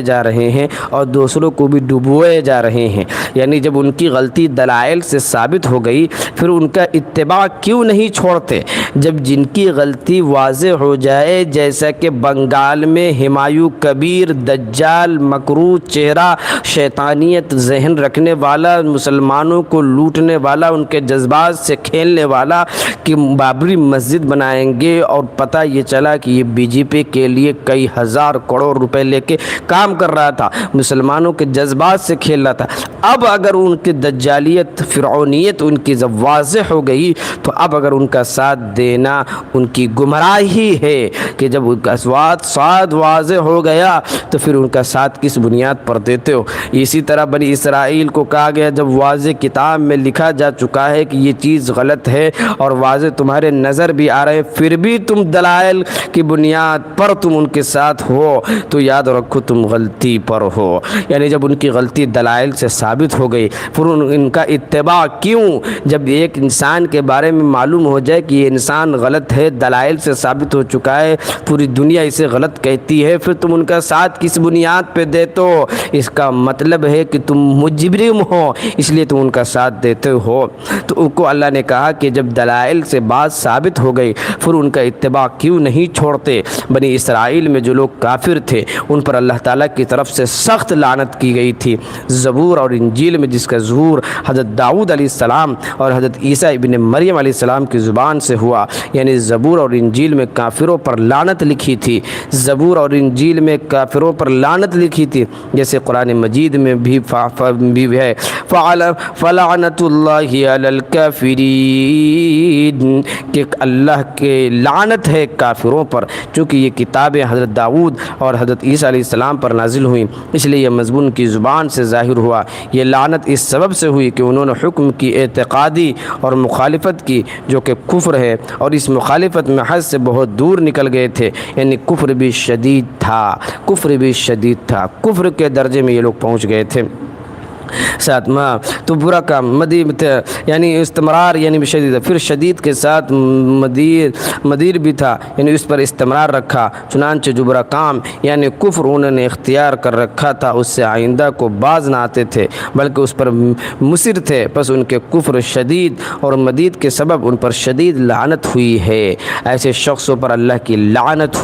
جا رہے ہیں اور دوسروں کو بھی ڈبوئے جا رہے ہیں۔ یعنی جب ان کی غلطی دلائل سے ثابت ہو گئی، پھر ان کا اتباع کیوں نہیں چھوڑتے؟ جب جن کی غلطی واضح ہو جائے، جیسا کہ بنگال میں ہمایوں کبیر، دجال، مکروہ چہرہ، شیطانیت ذہن رکھنے والا، مسلمانوں کو لوٹنے والا، ان کے جذبات سے کھیلنے والا کہ بابری مسجد بنائیں گے، اور پتہ یہ چلا کہ یہ بی جے پی کے لیے کئی ہزار کروڑ روپے لے کے کام کر رہا تھا، مسلمانوں کے جذبات سے کھیل رہا تھا۔ اب اگر ان کی دجالیت، فرعونیت ان کی جب واضح ہو گئی، تو اب اگر ان کا ساتھ دینا ان کی گمراہی ہے کہ جب ان کا ساتھ واضح ہو گیا تو پھر ان کا ساتھ کس بنیاد پر دیتے ہو؟ اسی طرح بنی اسرائیل کو کہا گیا، جب واضح کتاب میں لکھا جا چکا ہے کہ یہ چیز غلط ہے اور واضح تمہارے نظر بھی آ رہے ہیں، پھر بھی تم دلائل کی بنیاد پر تم ان کے ساتھ ہو، تو یاد رکھو تم غلطی پر ہو۔ یعنی جب ان کی غلطی دلائل سے ثابت ہو گئی، پھر ان کا اتباع کیوں؟ جب ایک انسان کے بارے میں معلوم ہو جائے کہ یہ انسان غلط ہے، دلائل سے ثابت ہو چکا ہے، پوری دنیا اسے غلط کہتی ہے، پھر تم ان کا ساتھ کس بنیاد پہ دیتے ہو؟ اس کا مطلب ہے کہ تم مجرم ہو، اس لیے تم ان کا ساتھ دیتے ہو۔ تو ان کو اللہ نے کہا کہ جب دلائل سے بات ثابت ہو گئی، پھر ان کا اتباع کیوں نہیں چھوڑتے؟ بنی اسرائیل میں جو لوگ کافر تھے، ان پر اللہ تعالیٰ کی طرف سے سخت لعنت کی گئی تھی۔ زبور اور انجیل میں جس کا ظہور حضرت داؤد علیہ السلام اور حضرت عیسیٰ ابن مریم علیہ السلام کی زبان سے ہوا، یعنی زبور اور انجیل میں کافروں پر لعنت لکھی تھی، زبور اور انجیل میں کافروں پر لعنت لکھی تھی، جیسے قرآن مجید میں بھی ہے فَلَعْنَةُ اللَّهِ عَلَى الْكَافِرِينَ، کہ اللہ کے لعنت ہے کافروں پر، چونکہ یہ کتابیں حضرت داؤد اور حضرت عیسیٰ علیہ السلام پر نازل ہوئیں، اس لیے یہ مضمون کی زبان سے ظاہر ہوا۔ یہ لعنت اس سبب سے ہوئی کہ انہوں نے حکم کی اعتقادی اور مخالفت کی، جو کہ کفر ہے، اور اس مخالفت میں حد سے بہت دور نکل گئے تھے، یعنی کفر بھی شدید تھا، کفر کے درجے میں یہ لوگ پہنچ گئے تھے۔ ساتھ تو برا کام یعنی استمرار، یعنی شدید، پھر شدید کے ساتھ مدیر بھی تھا، یعنی اس پر استمرار رکھا، چنانچہ جو برا کام یعنی کفر انہوں نے اختیار کر رکھا تھا، اس سے آئندہ کو باز نہ آتے تھے، بلکہ اس پر مصر تھے، پس ان کے کفر شدید اور مدید کے سبب ان پر شدید لعنت ہوئی ہے۔ ایسے شخصوں پر اللہ کی لعنت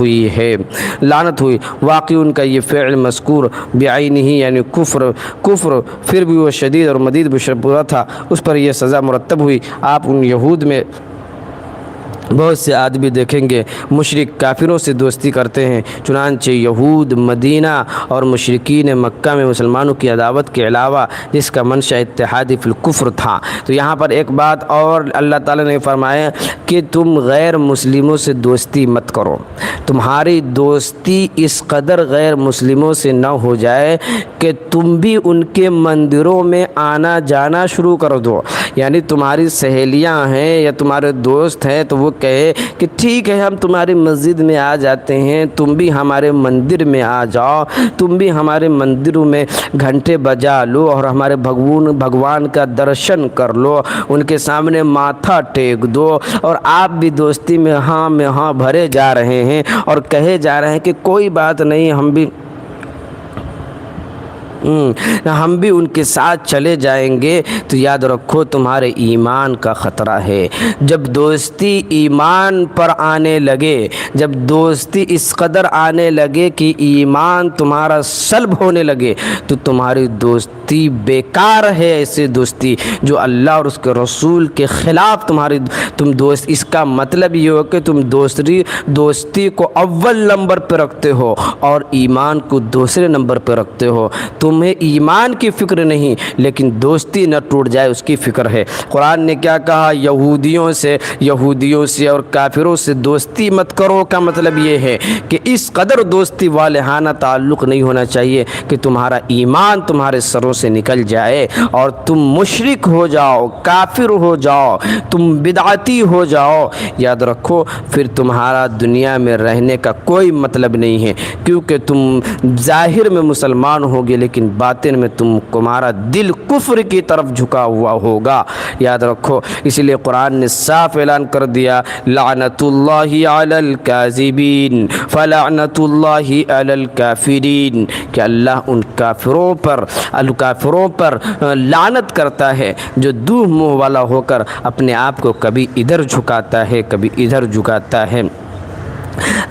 ہوئی۔ واقعی ان کا یہ فعل مذکور بعینہ، یعنی کفر پھر بھی وہ شدید اور مدید برا تھا، اس پر یہ سزا مرتب ہوئی۔ آپ ان یہود میں بہت سے آدمی دیکھیں گے مشرک کافروں سے دوستی کرتے ہیں، چنانچہ یہود مدینہ اور مشرکین مکہ میں مسلمانوں کی عداوت کے علاوہ جس کا منشأ اتحاد فی الکفر تھا۔ تو یہاں پر ایک بات اور اللہ تعالیٰ نے فرمایا کہ تم غیر مسلموں سے دوستی مت کرو، تمہاری دوستی اس قدر غیر مسلموں سے نہ ہو جائے کہ تم بھی ان کے مندروں میں آنا جانا شروع کر دو، یعنی تمہاری سہیلیاں ہیں یا تمہارے دوست ہیں تو وہ کہے کہ ٹھیک ہے ہم تمہاری مسجد میں آ جاتے ہیں، تم بھی ہمارے مندر میں آ جاؤ، تم بھی ہمارے مندروں میں گھنٹے بجا لو اور ہمارے بھگوان کا درشن کر لو، ان کے سامنے ماتھا ٹیک دو، اور آپ بھی دوستی میں ہاں بھرے جا رہے ہیں اور کہے جا رہے ہیں کہ کوئی بات نہیں، ہم بھی ان کے ساتھ چلے جائیں گے، تو یاد رکھو تمہارے ایمان کا خطرہ ہے۔ جب دوستی ایمان پر آنے لگے، جب دوستی اس قدر آنے لگے کہ ایمان تمہارا سلب ہونے لگے، تو تمہاری دوستی بیکار ہے۔ ایسے دوستی جو اللہ اور اس کے رسول کے خلاف تم دوست، اس کا مطلب یہ ہو کہ تم دوستی کو اول نمبر پہ رکھتے ہو اور ایمان کو دوسرے نمبر پہ رکھتے ہو۔ تمہیں ایمان کی فکر نہیں لیکن دوستی نہ ٹوٹ جائے اس کی فکر ہے۔ قرآن نے کیا کہا؟ یہودیوں سے اور کافروں سے دوستی مت کرو کا مطلب یہ ہے کہ اس قدر دوستی والہانہ تعلق نہیں ہونا چاہیے کہ تمہارا ایمان تمہارے سروں سے نکل جائے اور تم مشرک ہو جاؤ، کافر ہو جاؤ، تم بدعتی ہو جاؤ۔ یاد رکھو پھر تمہارا دنیا میں رہنے کا کوئی مطلب نہیں ہے، کیونکہ تم ظاہر میں مسلمان ہوگے لیکن باطن میں تمہارا دل کفر کی طرف جھکا ہوا ہوگا۔ یاد رکھو اس لیے قرآن نے صاف اعلان کر دیا، لعنت اللہ علی الکاذبین فلعنت اللہ علی الکافرین، کہ اللہ ان کافروں پر لعنت کرتا ہے جو دو منہ والا ہو کر اپنے آپ کو کبھی ادھر جھکاتا ہے کبھی ادھر جھکاتا ہے۔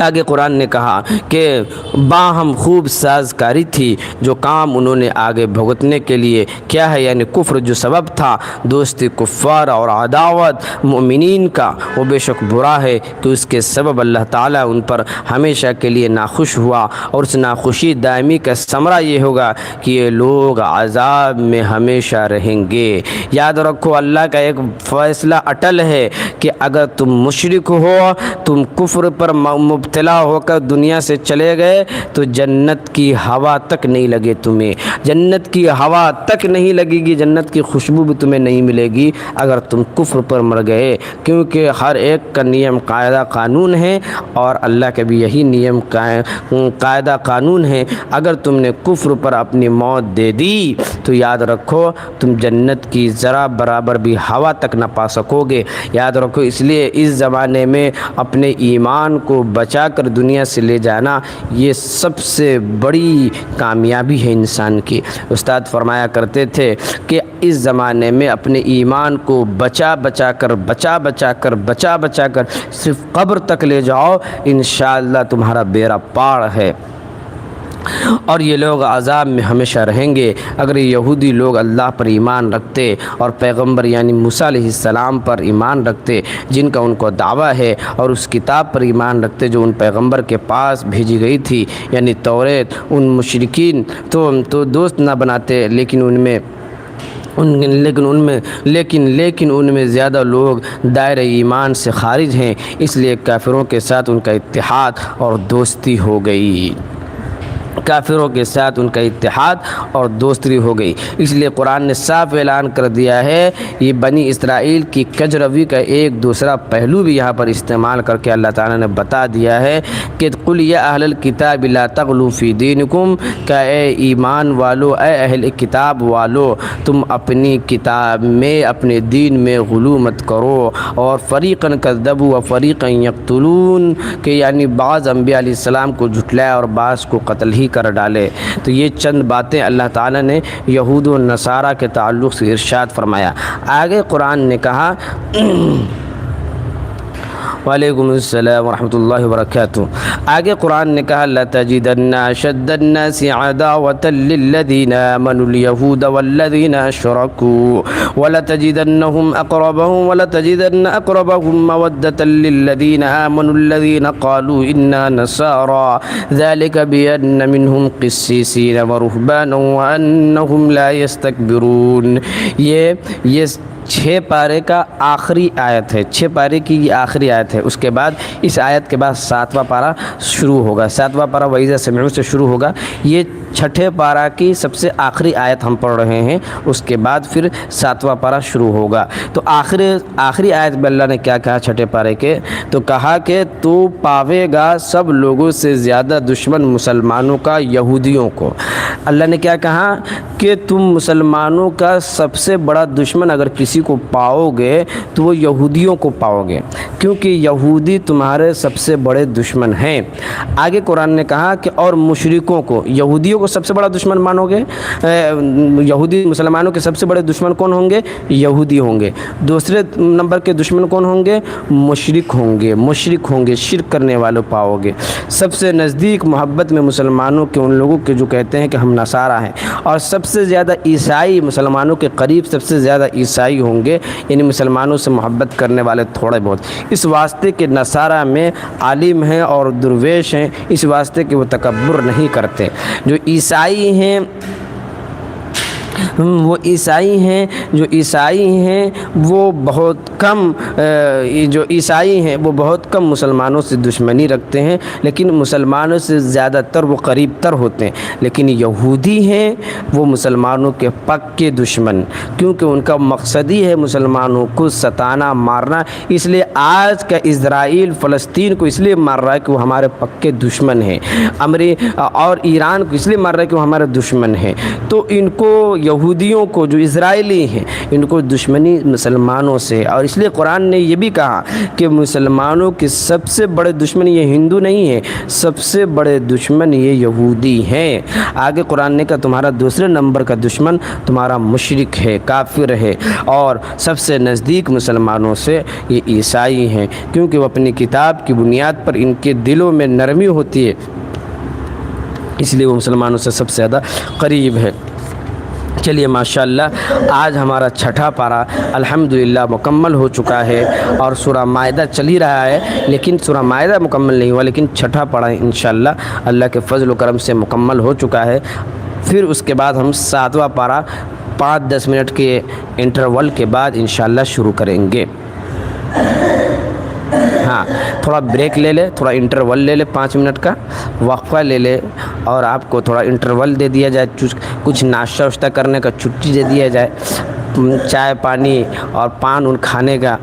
آگے قرآن نے کہا کہ باہم خوب سازگاری تھی جو کام انہوں نے آگے بھگتنے کے لیے کیا ہے، یعنی کفر جو سبب تھا دوستی کفار اور عداوت مومنین کا، وہ بے شک برا ہے کہ اس کے سبب اللہ تعالیٰ ان پر ہمیشہ کے لیے ناخوش ہوا، اور اس ناخوشی دائمی کا ثمرہ یہ ہوگا کہ یہ لوگ عذاب میں ہمیشہ رہیں گے۔ یاد رکھو اللہ کا ایک فیصلہ اٹل ہے کہ اگر تم مشرک ہو، تم کفر پر مبتلا ہو کر دنیا سے چلے گئے تو جنت کی ہوا تک نہیں لگے تمہیں، جنت کی ہوا تک نہیں لگے گی، جنت کی خوشبو بھی تمہیں نہیں ملے گی اگر تم کفر پر مر گئے، کیونکہ ہر ایک کا نیم قاعدہ قانون ہے اور اللہ کا بھی یہی نیم قاعدہ قانون ہے۔ اگر تم نے کفر پر اپنی موت دے دی تو یاد رکھو تم جنت کی ذرا برابر بھی ہوا تک نہ پا سکو گے۔ یاد رکھو اس لیے اس زمانے میں اپنے ایمان کو بچا کر دنیا سے لے جانا یہ سب سے بڑی کامیابی ہے انسان کی۔ استاد فرمایا کرتے تھے کہ اس زمانے میں اپنے ایمان کو بچا بچا کر صرف قبر تک لے جاؤ، انشاءاللہ تمہارا بیڑا پار ہے، اور یہ لوگ عذاب میں ہمیشہ رہیں گے۔ اگر یہودی لوگ اللہ پر ایمان رکھتے اور پیغمبر یعنی موسیٰ علیہ السلام پر ایمان رکھتے جن کا ان کو دعویٰ ہے، اور اس کتاب پر ایمان رکھتے جو ان پیغمبر کے پاس بھیجی گئی تھی یعنی توریت، ان مشرکین تو دوست نہ بناتے، لیکن ان میں زیادہ لوگ دائرہ ایمان سے خارج ہیں، اس لیے کافروں کے ساتھ ان کا اتحاد اور دوستی ہو گئی، اور دوستی ہو گئی۔ اس لیے قرآن نے صاف اعلان کر دیا ہے، یہ بنی اسرائیل کی کجروی کا ایک دوسرا پہلو بھی یہاں پر استعمال کر کے اللہ تعالیٰ نے بتا دیا ہے کہ قل یا اہل الکتاب لا تغلوا فی دینکم، کہ اے ایمان والو، اے اہل کتاب والو، تم اپنی کتاب میں اپنے دین میں غلو مت کرو، اور فریقاً کذبوا و فریقاً یقتلون، کہ یعنی بعض انبیاء علیہ السلام کو جھٹلایا اور بعض کو قتل ہی کر ڈالے۔ تو یہ چند باتیں اللہ تعالیٰ نے یہود و نصارہ کے تعلق سے ارشاد فرمایا۔ آگے قرآن نے کہا وعلیکم السلام ورحمۃ اللہ وبرکاتہ۔ آگے قرآن نے کہا لَتَجِدَنَّ أَشَدَّ النَّاسِ عَدَاوَةً لِّلَّذِينَ آمَنُوا الْيَهُودَ وَالَّذِينَ أَشْرَكُوا وَلَتَجِدَنَّهُمْ أَقْرَبَهُمْ مَوَدَّةً لِّلَّذِينَ آمَنُوا الَّذِينَ قَالُوا إِنَّا نَصَارَىٰ ذَلِكَ بِأَنَّ مِنْهُمْ قِسِّيسِينَ وَرُهْبَانًا وَأَنَّهُمْ لَا يَسْتَكْبِرُونَ۔ یہ 6 پارے کا آخری آیت ہے، 6 پارے کی یہ آخری آیت ہے۔ اس کے بعد اس آیت کے بعد 7واں پارہ شروع ہوگا، 7واں پارہ وَإِذَا سَمِعُوا سے شروع ہوگا۔ یہ چھٹے پارہ کی سب سے آخری آیت ہم پڑھ رہے ہیں، اس کے بعد پھر 7واں پارہ شروع ہوگا۔ تو آخری آیت میں اللہ نے کیا کہا چھٹے پارے کے؟ تو کہا کہ تو پاوے گا سب لوگوں سے زیادہ دشمن مسلمانوں کا یہودیوں کو۔ اللہ نے کیا کہا کہ تم مسلمانوں کا سب سے بڑا دشمن اگر کسی کو پاؤ گے تو وہ یہودیوں کو پاؤ گے، کیونکہ یہودی تمہارے سب سے بڑے دشمن ہیں۔ آگے قرآن نے کہا کہ اور مشرکوں کو، یہودیوں کو سب سے بڑا دشمن مانو گے، یہودی مسلمانوں کے سب سے بڑے دشمن کون ہوں گے؟ یہودی ہوں گے۔ دوسرے نمبر کے دشمن کون ہوں گے؟ مشرک ہوں گے، شرک کرنے والوں پاؤ گے۔ سب سے نزدیک محبت میں مسلمانوں کے ان لوگوں کے جو کہتے ہیں کہ ہم نصارہ ہیں، اور سب سے زیادہ عیسائی، مسلمانوں کے قریب سب سے زیادہ عیسائی ہوں گے، یعنی مسلمانوں سے محبت کرنے والے تھوڑے بہت، اس واسطے کہ نصارہ میں عالم ہیں اور درویش ہیں، اس واسطے کہ وہ تکبر نہیں کرتے۔ جو عیسائی ہیں وہ بہت کم مسلمانوں سے دشمنی رکھتے ہیں، لیکن مسلمانوں سے زیادہ تر وہ قریب تر ہوتے ہیں۔ لیکن یہودی ہیں وہ مسلمانوں کے پکے دشمن، کیونکہ ان کا مقصد ہی ہے مسلمانوں کو ستانا، مارنا۔ اس لیے آج کا اسرائیل فلسطین کو اس لیے مار رہا ہے کہ وہ ہمارے پکے دشمن ہیں، اور ایران کو اس لیے مار رہا ہے کہ وہ ہمارے دشمن ہیں۔ تو ان کو، یہودیوں کو جو اسرائیلی ہیں، ان کو دشمنی مسلمانوں سے، اور اس لیے قرآن نے یہ بھی کہا کہ مسلمانوں کے سب سے بڑے دشمن یہ ہندو نہیں ہیں، سب سے بڑے دشمن یہ یہودی ہیں۔ آگے قرآن نے کہا تمہارا دوسرے نمبر کا دشمن تمہارا مشرک ہے، کافر ہے، اور سب سے نزدیک مسلمانوں سے یہ عیسائی ہیں، کیونکہ وہ اپنی کتاب کی بنیاد پر ان کے دلوں میں نرمی ہوتی ہے، اس لیے وہ مسلمانوں سے سب سے زیادہ قریب ہے۔ چلیے ماشاءاللہ آج ہمارا چھٹا پارہ الحمدللہ مکمل ہو چکا ہے، اور سورہ مائدہ چل ہی رہا ہے، لیکن سورہ مائدہ مکمل نہیں ہوا، لیکن چھٹا پارہ انشاءاللہ اللہ کے فضل و کرم سے مکمل ہو چکا ہے۔ پھر اس کے بعد ہم 7واں پارہ 5-10 منٹ کے انٹرول کے بعد انشاءاللہ شروع کریں گے۔ ہاں، تھوڑا بریک لے لے، تھوڑا انٹرول لے لے، 5 منٹ کا وقفہ لے لے، اور آپ کو تھوڑا انٹرول دے دیا جائے، کچھ ناشتہ واشتہ کرنے کا چھٹی دے دیا جائے، چائے پانی اور پان کھانے کا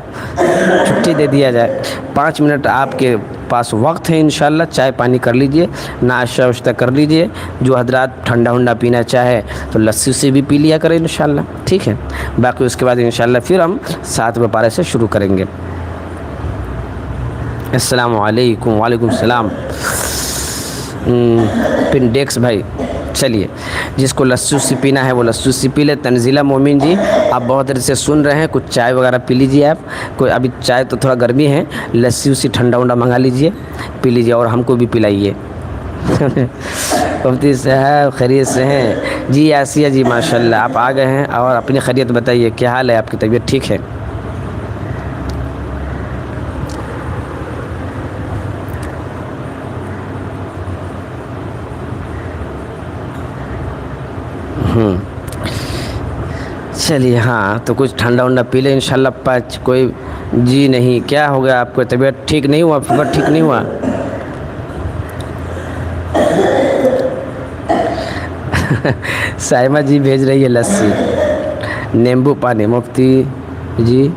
چھٹی دے دیا جائے۔ 5 منٹ آپ کے پاس وقت ہے، انشاءاللہ چائے پانی کر لیجئے، ناشتہ واشتہ کر لیجئے۔ جو حضرات ٹھنڈا ونڈا پینا چاہے تو لسی سے بھی پی لیا کریں انشاءاللہ، ٹھیک ہے۔ باقی اس کے بعد انشاءاللہ پھر ہم 7ویں پارے سے شروع کریں گے۔ السلام علیکم۔ وعلیکم السلام۔ پنڈیکس بھائی، چلیے جس کو لسی سے پینا ہے وہ لسی سے پی لے۔ تنزیلہ مومن جی، آپ بہت دیر سے سن رہے ہیں، کچھ چائے وغیرہ پی لیجیے آپ، کوئی ابھی چائے تو تھوڑا گرمی ہے، لسی اسی ٹھنڈا ونڈا منگا لیجیے، پی لیجیے، اور ہم کو بھی پلائیے۔ مفتی صاحب خیریت سے ہیں؟ جی آسیہ جی ماشاءاللہ آپ آ گئے ہیں، اور اپنی خیریت بتائیے، کیا حال ہے؟ آپ کی طبیعت ٹھیک ہے؟ چلیے، ہاں تو کچھ ٹھنڈا ونڈا پی لیں انشاءاللہ۔ کوئی جی نہیں، کیا ہو گیا آپ کو؟ طبیعت ٹھیک نہیں ہوا؟ فیور ٹھیک نہیں ہوا؟ سائمہ جی بھیج رہی ہے لسی، نیمبو پانی۔ مفتی جی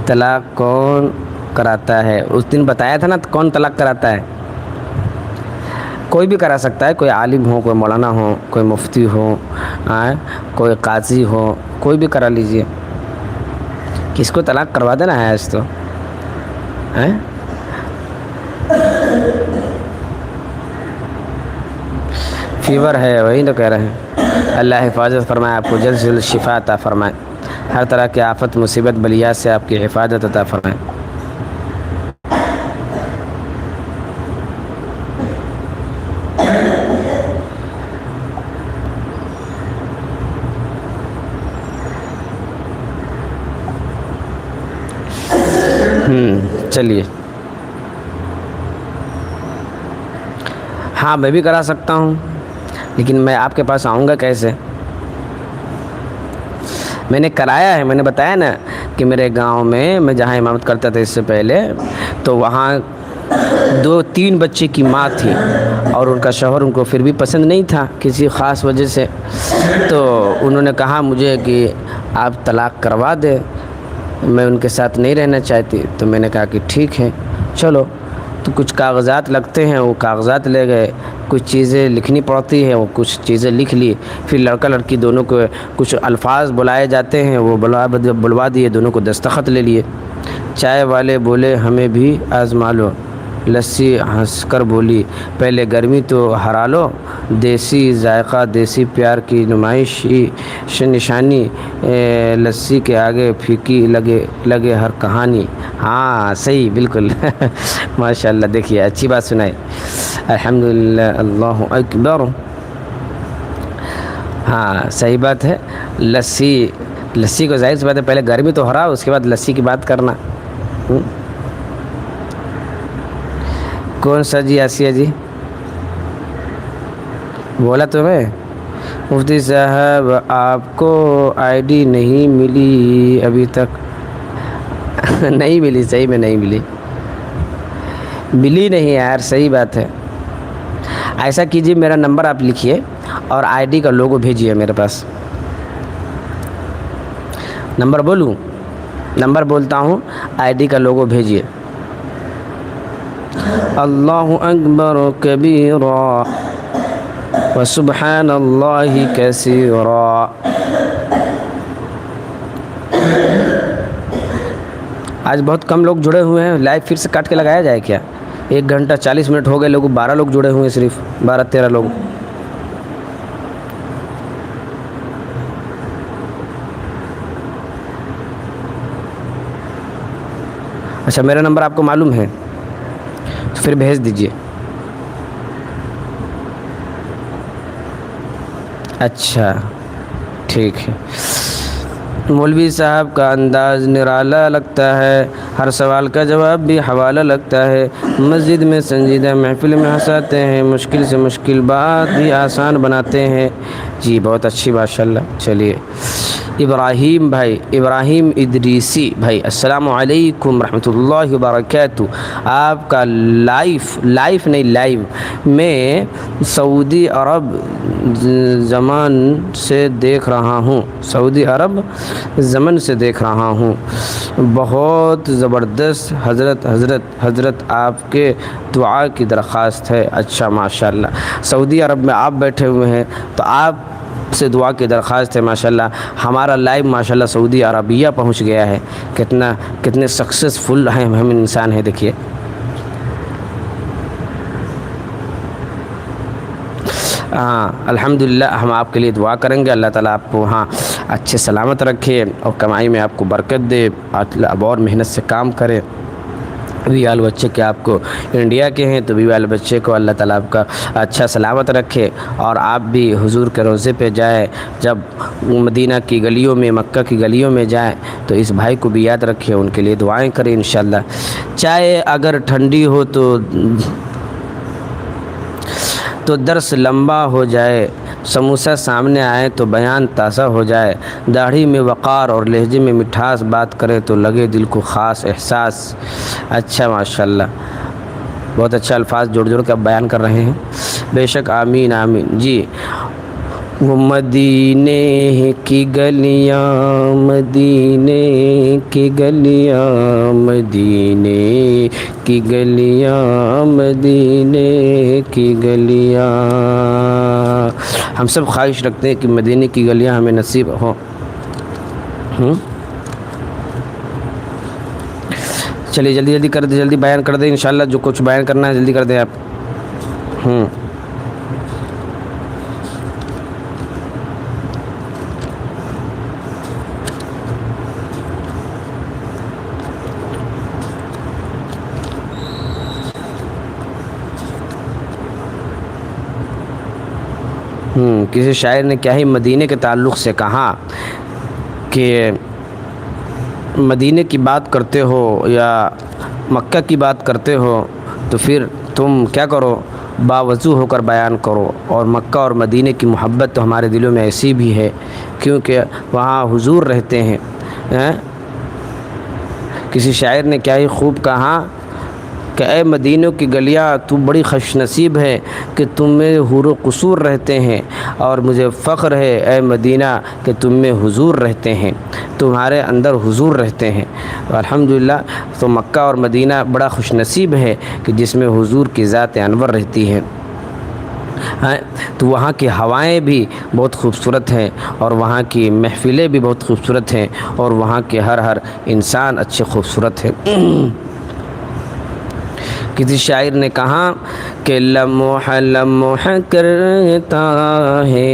طلاق کون کراتا ہے؟ اس دن بتایا تھا نا کون طلاق کراتا ہے۔ کوئی بھی کرا سکتا ہے، کوئی عالم ہو، کوئی مولانا ہو، کوئی مفتی ہو، کوئی قاضی ہو، کوئی بھی کرا لیجئے۔ کس کو طلاق کروا دینا ہے آج تو؟ فیور ہے، وہی تو کہہ رہے ہیں۔ اللہ حفاظت فرمائے، آپ کو جلد سے جلد شفا عطا فرمائے، ہر طرح کی آفت مصیبت بلیات سے آپ کی حفاظت عطا فرمائے۔ چلیے، ہاں میں بھی کرا سکتا ہوں، لیکن میں آپ کے پاس آؤں گا کیسے؟ میں نے کرایا ہے، میں نے بتایا نا کہ میرے گاؤں میں، میں جہاں امامت کرتا تھا اس سے پہلے، تو وہاں دو تین بچے کی ماں تھی اور ان کا شوہر ان کو پھر بھی پسند نہیں تھا کسی خاص وجہ سے، تو انہوں نے کہا مجھے کہ آپ طلاق کروا دیں، میں ان کے ساتھ نہیں رہنا چاہتی۔ تو میں نے کہا کہ ٹھیک ہے چلو، تو کچھ کاغذات لگتے ہیں، وہ کاغذات لے گئے، کچھ چیزیں لکھنی پڑتی ہے، وہ کچھ چیزیں لکھ لی، پھر لڑکا لڑکی دونوں کو کچھ الفاظ بلائے جاتے ہیں، وہ بلوا دیے، دونوں کو دستخط لے لیے۔ چائے والے بولے ہمیں بھی آزما لو، لسی ہنس کر بولی پہلے گرمی تو ہرا لو، دیسی ذائقہ دیسی پیار کی نمائشی نشانی، لسی کے آگے پھیکی لگے ہر کہانی۔ ہاں صحیح بالکل ماشاء اللہ، دیکھیے اچھی بات سنائی، الحمدللہ، اللہ اکبر۔ ہاں صحیح بات ہے، لسی کو ظاہر سی بات ہے پہلے گرمی تو ہرا، اس کے بعد لسی کی بات کرنا۔ کون سا جی؟ آسیہ جی بولا تو میں، مفتی صاحب آپ کو آئی ڈی نہیں ملی ابھی تک؟ نہیں ملی، صحیح میں نہیں ملی نہیں یار، صحیح بات ہے۔ ایسا کیجیے، میرا نمبر آپ لکھیے اور آئی ڈی کا لوگو بھیجیے میرے پاس۔ نمبر بولوں؟ نمبر بولتا ہوں، آئی ڈی کا لوگو بھیجیے۔ اللہ اکبر کبیرا وسبحان اللہ کثیرا۔ آج بہت کم لوگ جڑے ہوئے ہیں، لائیو پھر سے کاٹ کے لگایا جائے کیا؟ 1 گھنٹہ 40 منٹ ہو گئے، لوگ 12 لوگ جڑے ہوئے ہیں، صرف 12-13 لوگ۔ اچھا میرا نمبر آپ کو معلوم ہے تو پھر بھیج دیجئے۔ اچھا ٹھیک ہے۔ مولوی صاحب کا انداز نرالا لگتا ہے، ہر سوال کا جواب بھی حوالہ لگتا ہے، مسجد میں سنجیدہ، محفل میں ہنساتے ہیں، مشکل سے مشکل بات بھی آسان بناتے ہیں۔ جی بہت اچھی، ماشاءاللہ۔ چلیے ابراہیم بھائی، ابراہیم ادریسی بھائی، السلام علیکم رحمۃ اللہ وبرکاتہ۔ آپ کا لائیو میں سعودی عرب زمان سے دیکھ رہا ہوں، سعودی عرب زمن سے دیکھ رہا ہوں، بہت زبردست حضرت آپ کے دعا کی درخواست ہے۔ اچھا ماشاءاللہ، سعودی عرب میں آپ بیٹھے ہوئے ہیں تو آپ سے دعا کی درخواست ہے۔ ماشاءاللہ ہمارا لائیو ماشاءاللہ سعودی عربیہ پہنچ گیا ہے، کتنے سکسیسفل ہیں ہم انسان ہیں، دیکھیے۔ ہاں الحمدللہ، ہم آپ کے لیے دعا کریں گے، اللہ تعالیٰ آپ کو وہاں اچھے سلامت رکھے اور کمائی میں آپ کو برکت دے، اب اور محنت سے کام کرے۔ بھی بال بچے کے آپ کو انڈیا کے ہیں تو بھی بال بچے کو اللہ تعالیٰ آپ کا اچھا سلامت رکھے، اور آپ بھی حضور کے روضے پہ جائیں، جب مدینہ کی گلیوں میں، مکہ کی گلیوں میں جائیں تو اس بھائی کو بھی یاد رکھیں، ان کے لیے دعائیں کریں انشاءاللہ۔ چائے اگر ٹھنڈی ہو تو درس لمبا ہو جائے، سموسہ سامنے آئے تو بیان تازہ ہو جائے، داڑھی میں وقار اور لہجے میں مٹھاس، بات کرے تو لگے دل کو خاص احساس۔ اچھا ماشاءاللہ، بہت اچھا الفاظ جوڑ کے آپ بیان کر رہے ہیں، بے شک، آمین آمین۔ جی وہ مدینے کی گلیاں، مدینے کی گلیاں، مدینے کی گلیاں، مدینے کی گلیاں، ہم سب خواہش رکھتے ہیں کہ مدینے کی گلیاں ہمیں نصیب ہوں۔ چلیے جلدی کر دیں، جلدی بیان کر دیں انشاءاللہ، جو کچھ بیان کرنا ہے جلدی کر دیں آپ۔ کسی شاعر نے کیا ہی مدینے کے تعلق سے کہا کہ مدینے کی بات کرتے ہو یا مکہ کی بات کرتے ہو تو پھر تم کیا کرو، باوضو ہو کر بیان کرو، اور مکہ اور مدینے کی محبت تو ہمارے دلوں میں ایسی بھی ہے کیونکہ وہاں حضور رہتے ہیں۔ کسی شاعر نے کیا ہی خوب کہا کہ اے مدینہ کی گلیاں تو بڑی خوش نصیب ہے کہ تم میں حور و قصور رہتے ہیں، اور مجھے فخر ہے اے مدینہ کہ تم میں حضور رہتے ہیں، تمہارے اندر حضور رہتے ہیں۔ الحمدللہ تو مکہ اور مدینہ بڑا خوش نصیب ہے کہ جس میں حضور کی ذات انور رہتی ہے۔ تو وہاں کی ہوائیں بھی بہت خوبصورت ہیں، اور وہاں کی محفلیں بھی بہت خوبصورت ہیں، اور وہاں کے ہر انسان اچھے خوبصورت ہیں۔ کسی شاعر نے کہا کہ لمحہ لمحہ کرتا ہے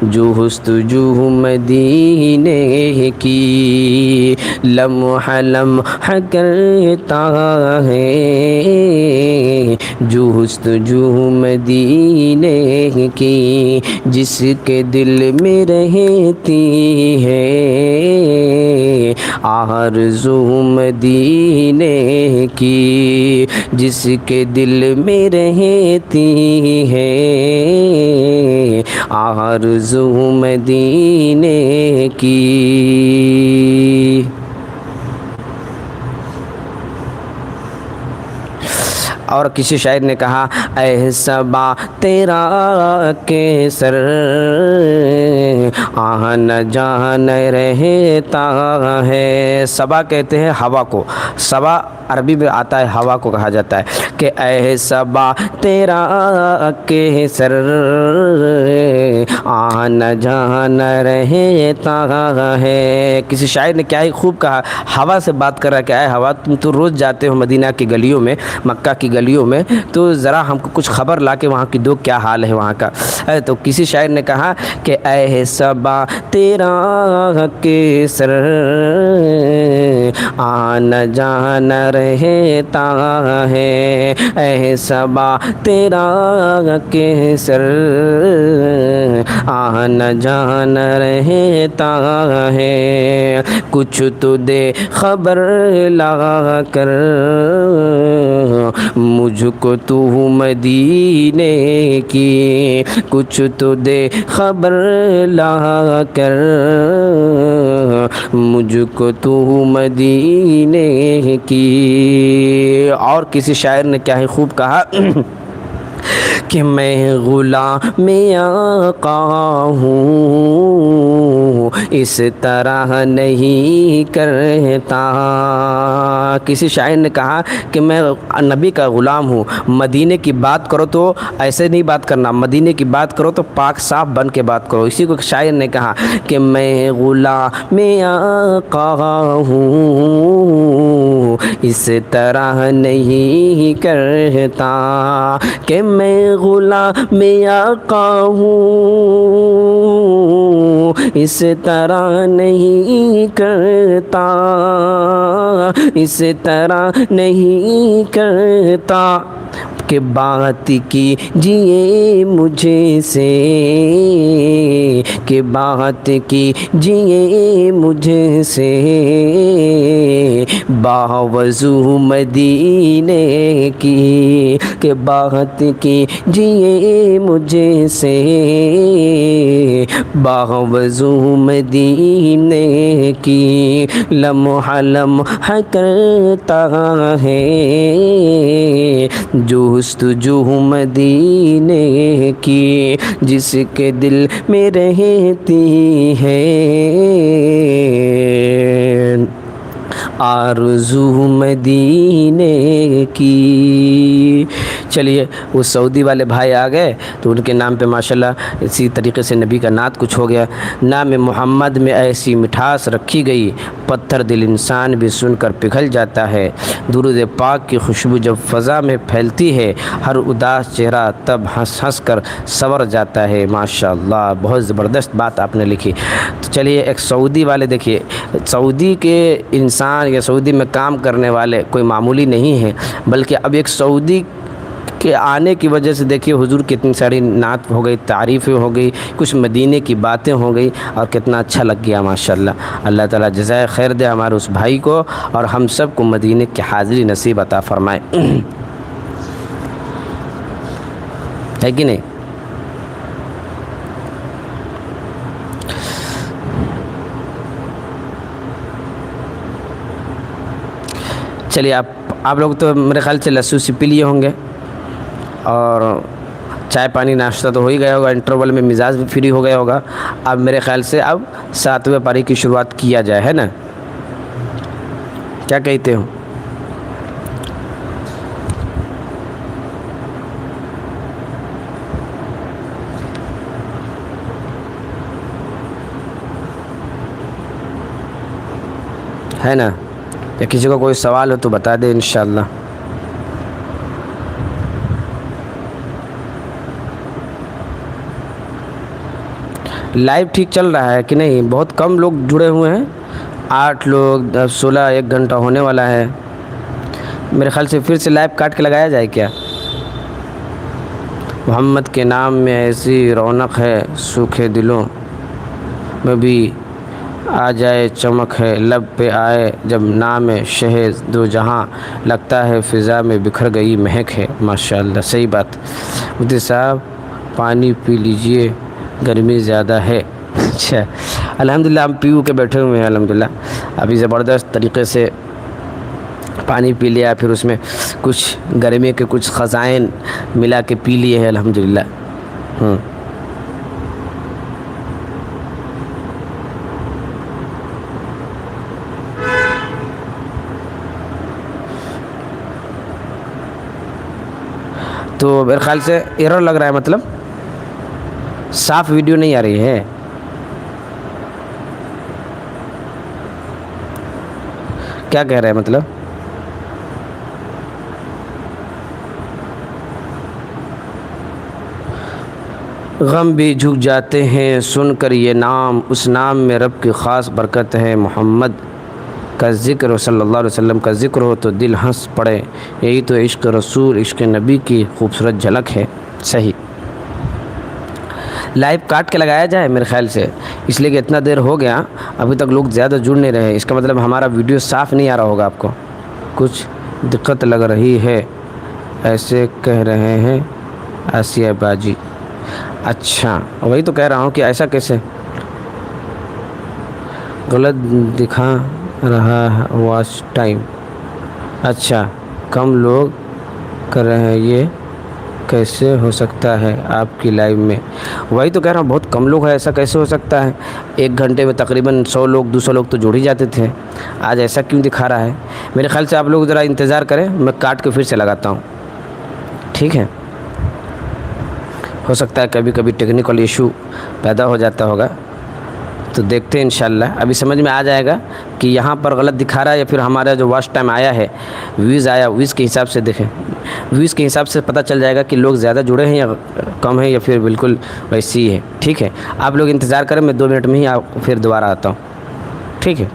جو جستجو مدینے کی، لمحہ لمحہ کرتا ہے جو جستجو مدینے کی، جس کے دل میں رہتی ہے آرزو مدینے کی، جس کے دل میں رہتی ہے آرزو مدینے کی۔ اور کسی شاعر نے کہا اے صبا تیرا کیسر آن جان رہتا ہے۔ صبا کہتے ہیں ہوا کو، صبا عربی میں آتا ہے، ہوا کو کہا جاتا ہے کہ اے صبا تیرا کیسر آن جان رہتا ہے۔ کسی شاعر نے کیا ہی خوب کہا، ہوا سے بات کر رہا ہے کہ اے ہوا تم تو روز جاتے ہو مدینہ کی گلیوں میں، مکہ کی گلیوں میں، تو ذرا ہم کو کچھ خبر لا کے وہاں کی دو کیا حال ہے وہاں کا۔ تو کسی شاعر نے کہا کہ اے صبا تیرا کیسر آن جان رہتا ہے، اے صبا تیرا کیسر آن جان رہتا ہے، کچھ تو دے خبر لا کر مجھ کو تو مدینے کی، کچھ تو دے خبر لا کر مجھ کو تو مدینے کی۔ اور کسی شاعر نے کیا ہی خوب کہا کہ میں غلام آقا ہوں اس طرح نہیں کرتا۔ کسی شاعر نے کہا کہ میں نبی کا غلام ہوں، مدینے کی بات کرو تو ایسے نہیں بات کرنا، مدینے کی بات کرو تو پاک صاف بن کے بات کرو۔ اسی کو شاعر نے کہا کہ میں غلام آقا ہوں اس طرح نہیں کرتا، کہ میں غلام آقا ہوں اس طرح نہیں کرتا، اس طرح نہیں کرتا، کہ بات کیجیے مجھے سے، کہ بات کیجیے مجھے سے باوضو مدینے کی، کہ بات کیجیے مجھے سے باوضو مدینے کی، لمحہ لمحہ کرتا ہے جستجو مدینے کی، جس کے دل میں رہتی ہے آرزو مدینے کی۔ چلیے وہ سعودی والے بھائی آ گئے تو ان کے نام پہ ماشاءاللہ اسی طریقے سے نبی کا نعت کچھ ہو گیا۔ نام محمد میں ایسی مٹھاس رکھی گئی، پتھر دل انسان بھی سن کر پگھل جاتا ہے، درود پاک کی خوشبو جب فضا میں پھیلتی ہے، ہر اداس چہرہ تب ہنس ہنس کر سنور جاتا ہے۔ ماشاءاللہ بہت زبردست بات آپ نے لکھی۔ تو چلیے ایک سعودی والے دیکھیے، سعودی کے انسان یا سعودی میں کام کرنے والے کوئی معمولی نہیں ہیں، بلکہ اب ایک سعودی کے آنے کی وجہ سے دیکھیے حضور کی اتنی ساری نعت ہو گئی، تعریفیں ہو گئی، کچھ مدینے کی باتیں ہو گئی، اور کتنا اچھا لگ گیا ماشاءاللہ۔ اللہ تعالیٰ جزائے خیر دے ہمارے اس بھائی کو، اور ہم سب کو مدینے کی حاضری نصیب عطا فرمائے، ہے کہ نہیں؟ چلیے آپ لوگ تو میرے خیال سے لسی وسی پی لیے ہوں گے اور چائے پانی ناشتہ تو ہو ہی گیا ہوگا، انٹرول میں مزاج بھی فری ہو گیا ہوگا۔ اب میرے خیال سے اب 7ویں پاری کی شروعات کیا جائے، ہے نا؟ کیا کہتے ہو؟ ہے نا؟ یا کسی کو کوئی سوال ہو تو بتا دیں انشاءاللہ۔ لائیو ٹھیک چل رہا ہے کہ نہیں؟ بہت کم لوگ جڑے ہوئے ہیں، 8 لوگ، 16، 1 گھنٹہ ہونے والا ہے۔ میرے خیال سے پھر سے لائیو کاٹ کے لگایا جائے کیا؟ محمد کے نام میں ایسی رونق ہے، سوکھے دلوں میں بھی آ جائے چمک ہے، لب پہ آئے جب نام شہ دو جہاں، لگتا ہے فضا میں بکھر گئی مہک ہے۔ ماشاءاللہ، صحیح بات۔ مفتی صاحب پانی پی لیجئے، گرمی زیادہ ہے۔ اچھا، الحمدللہ ہم پیو کے بیٹھے ہوئے ہیں الحمدللہ۔ ابھی زبردست طریقے سے پانی پی لیا، پھر اس میں کچھ گرمی کے کچھ خزائن ملا کے پی لیے ہیں الحمدللہ۔ تو میرے خیال سے ایرر لگ رہا ہے، مطلب صاف ویڈیو نہیں آ رہی ہے۔ کیا کہہ رہے ہیں مطلب؟ غم بھی جھک جاتے ہیں سن کر یہ نام، اس نام میں رب کی خاص برکت ہے۔ محمد کا ذکر، صلی اللہ علیہ وسلم کا ذکر ہو تو دل ہنس پڑے، یہی تو عشق رسول، عشق نبی کی خوبصورت جھلک ہے۔ صحیح، لائیو کاٹ کے لگایا جائے میرے خیال سے، اس لیے کہ اتنا دیر ہو گیا ابھی تک لوگ زیادہ جڑ نہیں رہے، اس کا مطلب ہمارا ویڈیو صاف نہیں آ رہا ہوگا آپ کو، کچھ دقت لگ رہی ہے ایسے کہہ رہے ہیں آسیہ باجی۔ اچھا، وہی تو کہہ رہا ہوں کہ ایسا کیسے غلط دکھا رہا ہے واچ ٹائم۔ اچھا، کم لوگ کر رہے ہیں، یہ کیسے ہو سکتا ہے آپ کی لائیو میں؟ وہی تو کہہ رہا ہوں بہت کم لوگ ہیں، ایسا کیسے ہو سکتا ہے؟ 1 گھنٹے میں تقریباً 100 لوگ 200 لوگ تو جڑ ہی جاتے تھے، آج ایسا کیوں دکھا رہا ہے؟ میرے خیال سے آپ لوگ ذرا انتظار کریں، میں کاٹ کے پھر سے لگاتا ہوں، ٹھیک ہے؟ ہو سکتا ہے کبھی کبھی ٹیکنیکل ایشو پیدا ہو جاتا ہوگا، تو دیکھتے ہیں انشاءاللہ۔ ابھی سمجھ میں آ جائے گا کہ یہاں پر غلط دکھا رہا ہے یا پھر ہمارا جو واچ ٹائم آیا ہے، ویوز آیا، ویوز کے حساب سے دیکھیں، ویوز کے حساب سے پتہ چل جائے گا کہ لوگ زیادہ جڑے ہیں یا کم ہیں یا پھر بالکل ویسی ہی ہے، ٹھیک ہے؟ آپ لوگ انتظار کریں، میں 2 منٹ میں ہی پھر دوبارہ آتا ہوں، ٹھیک ہے؟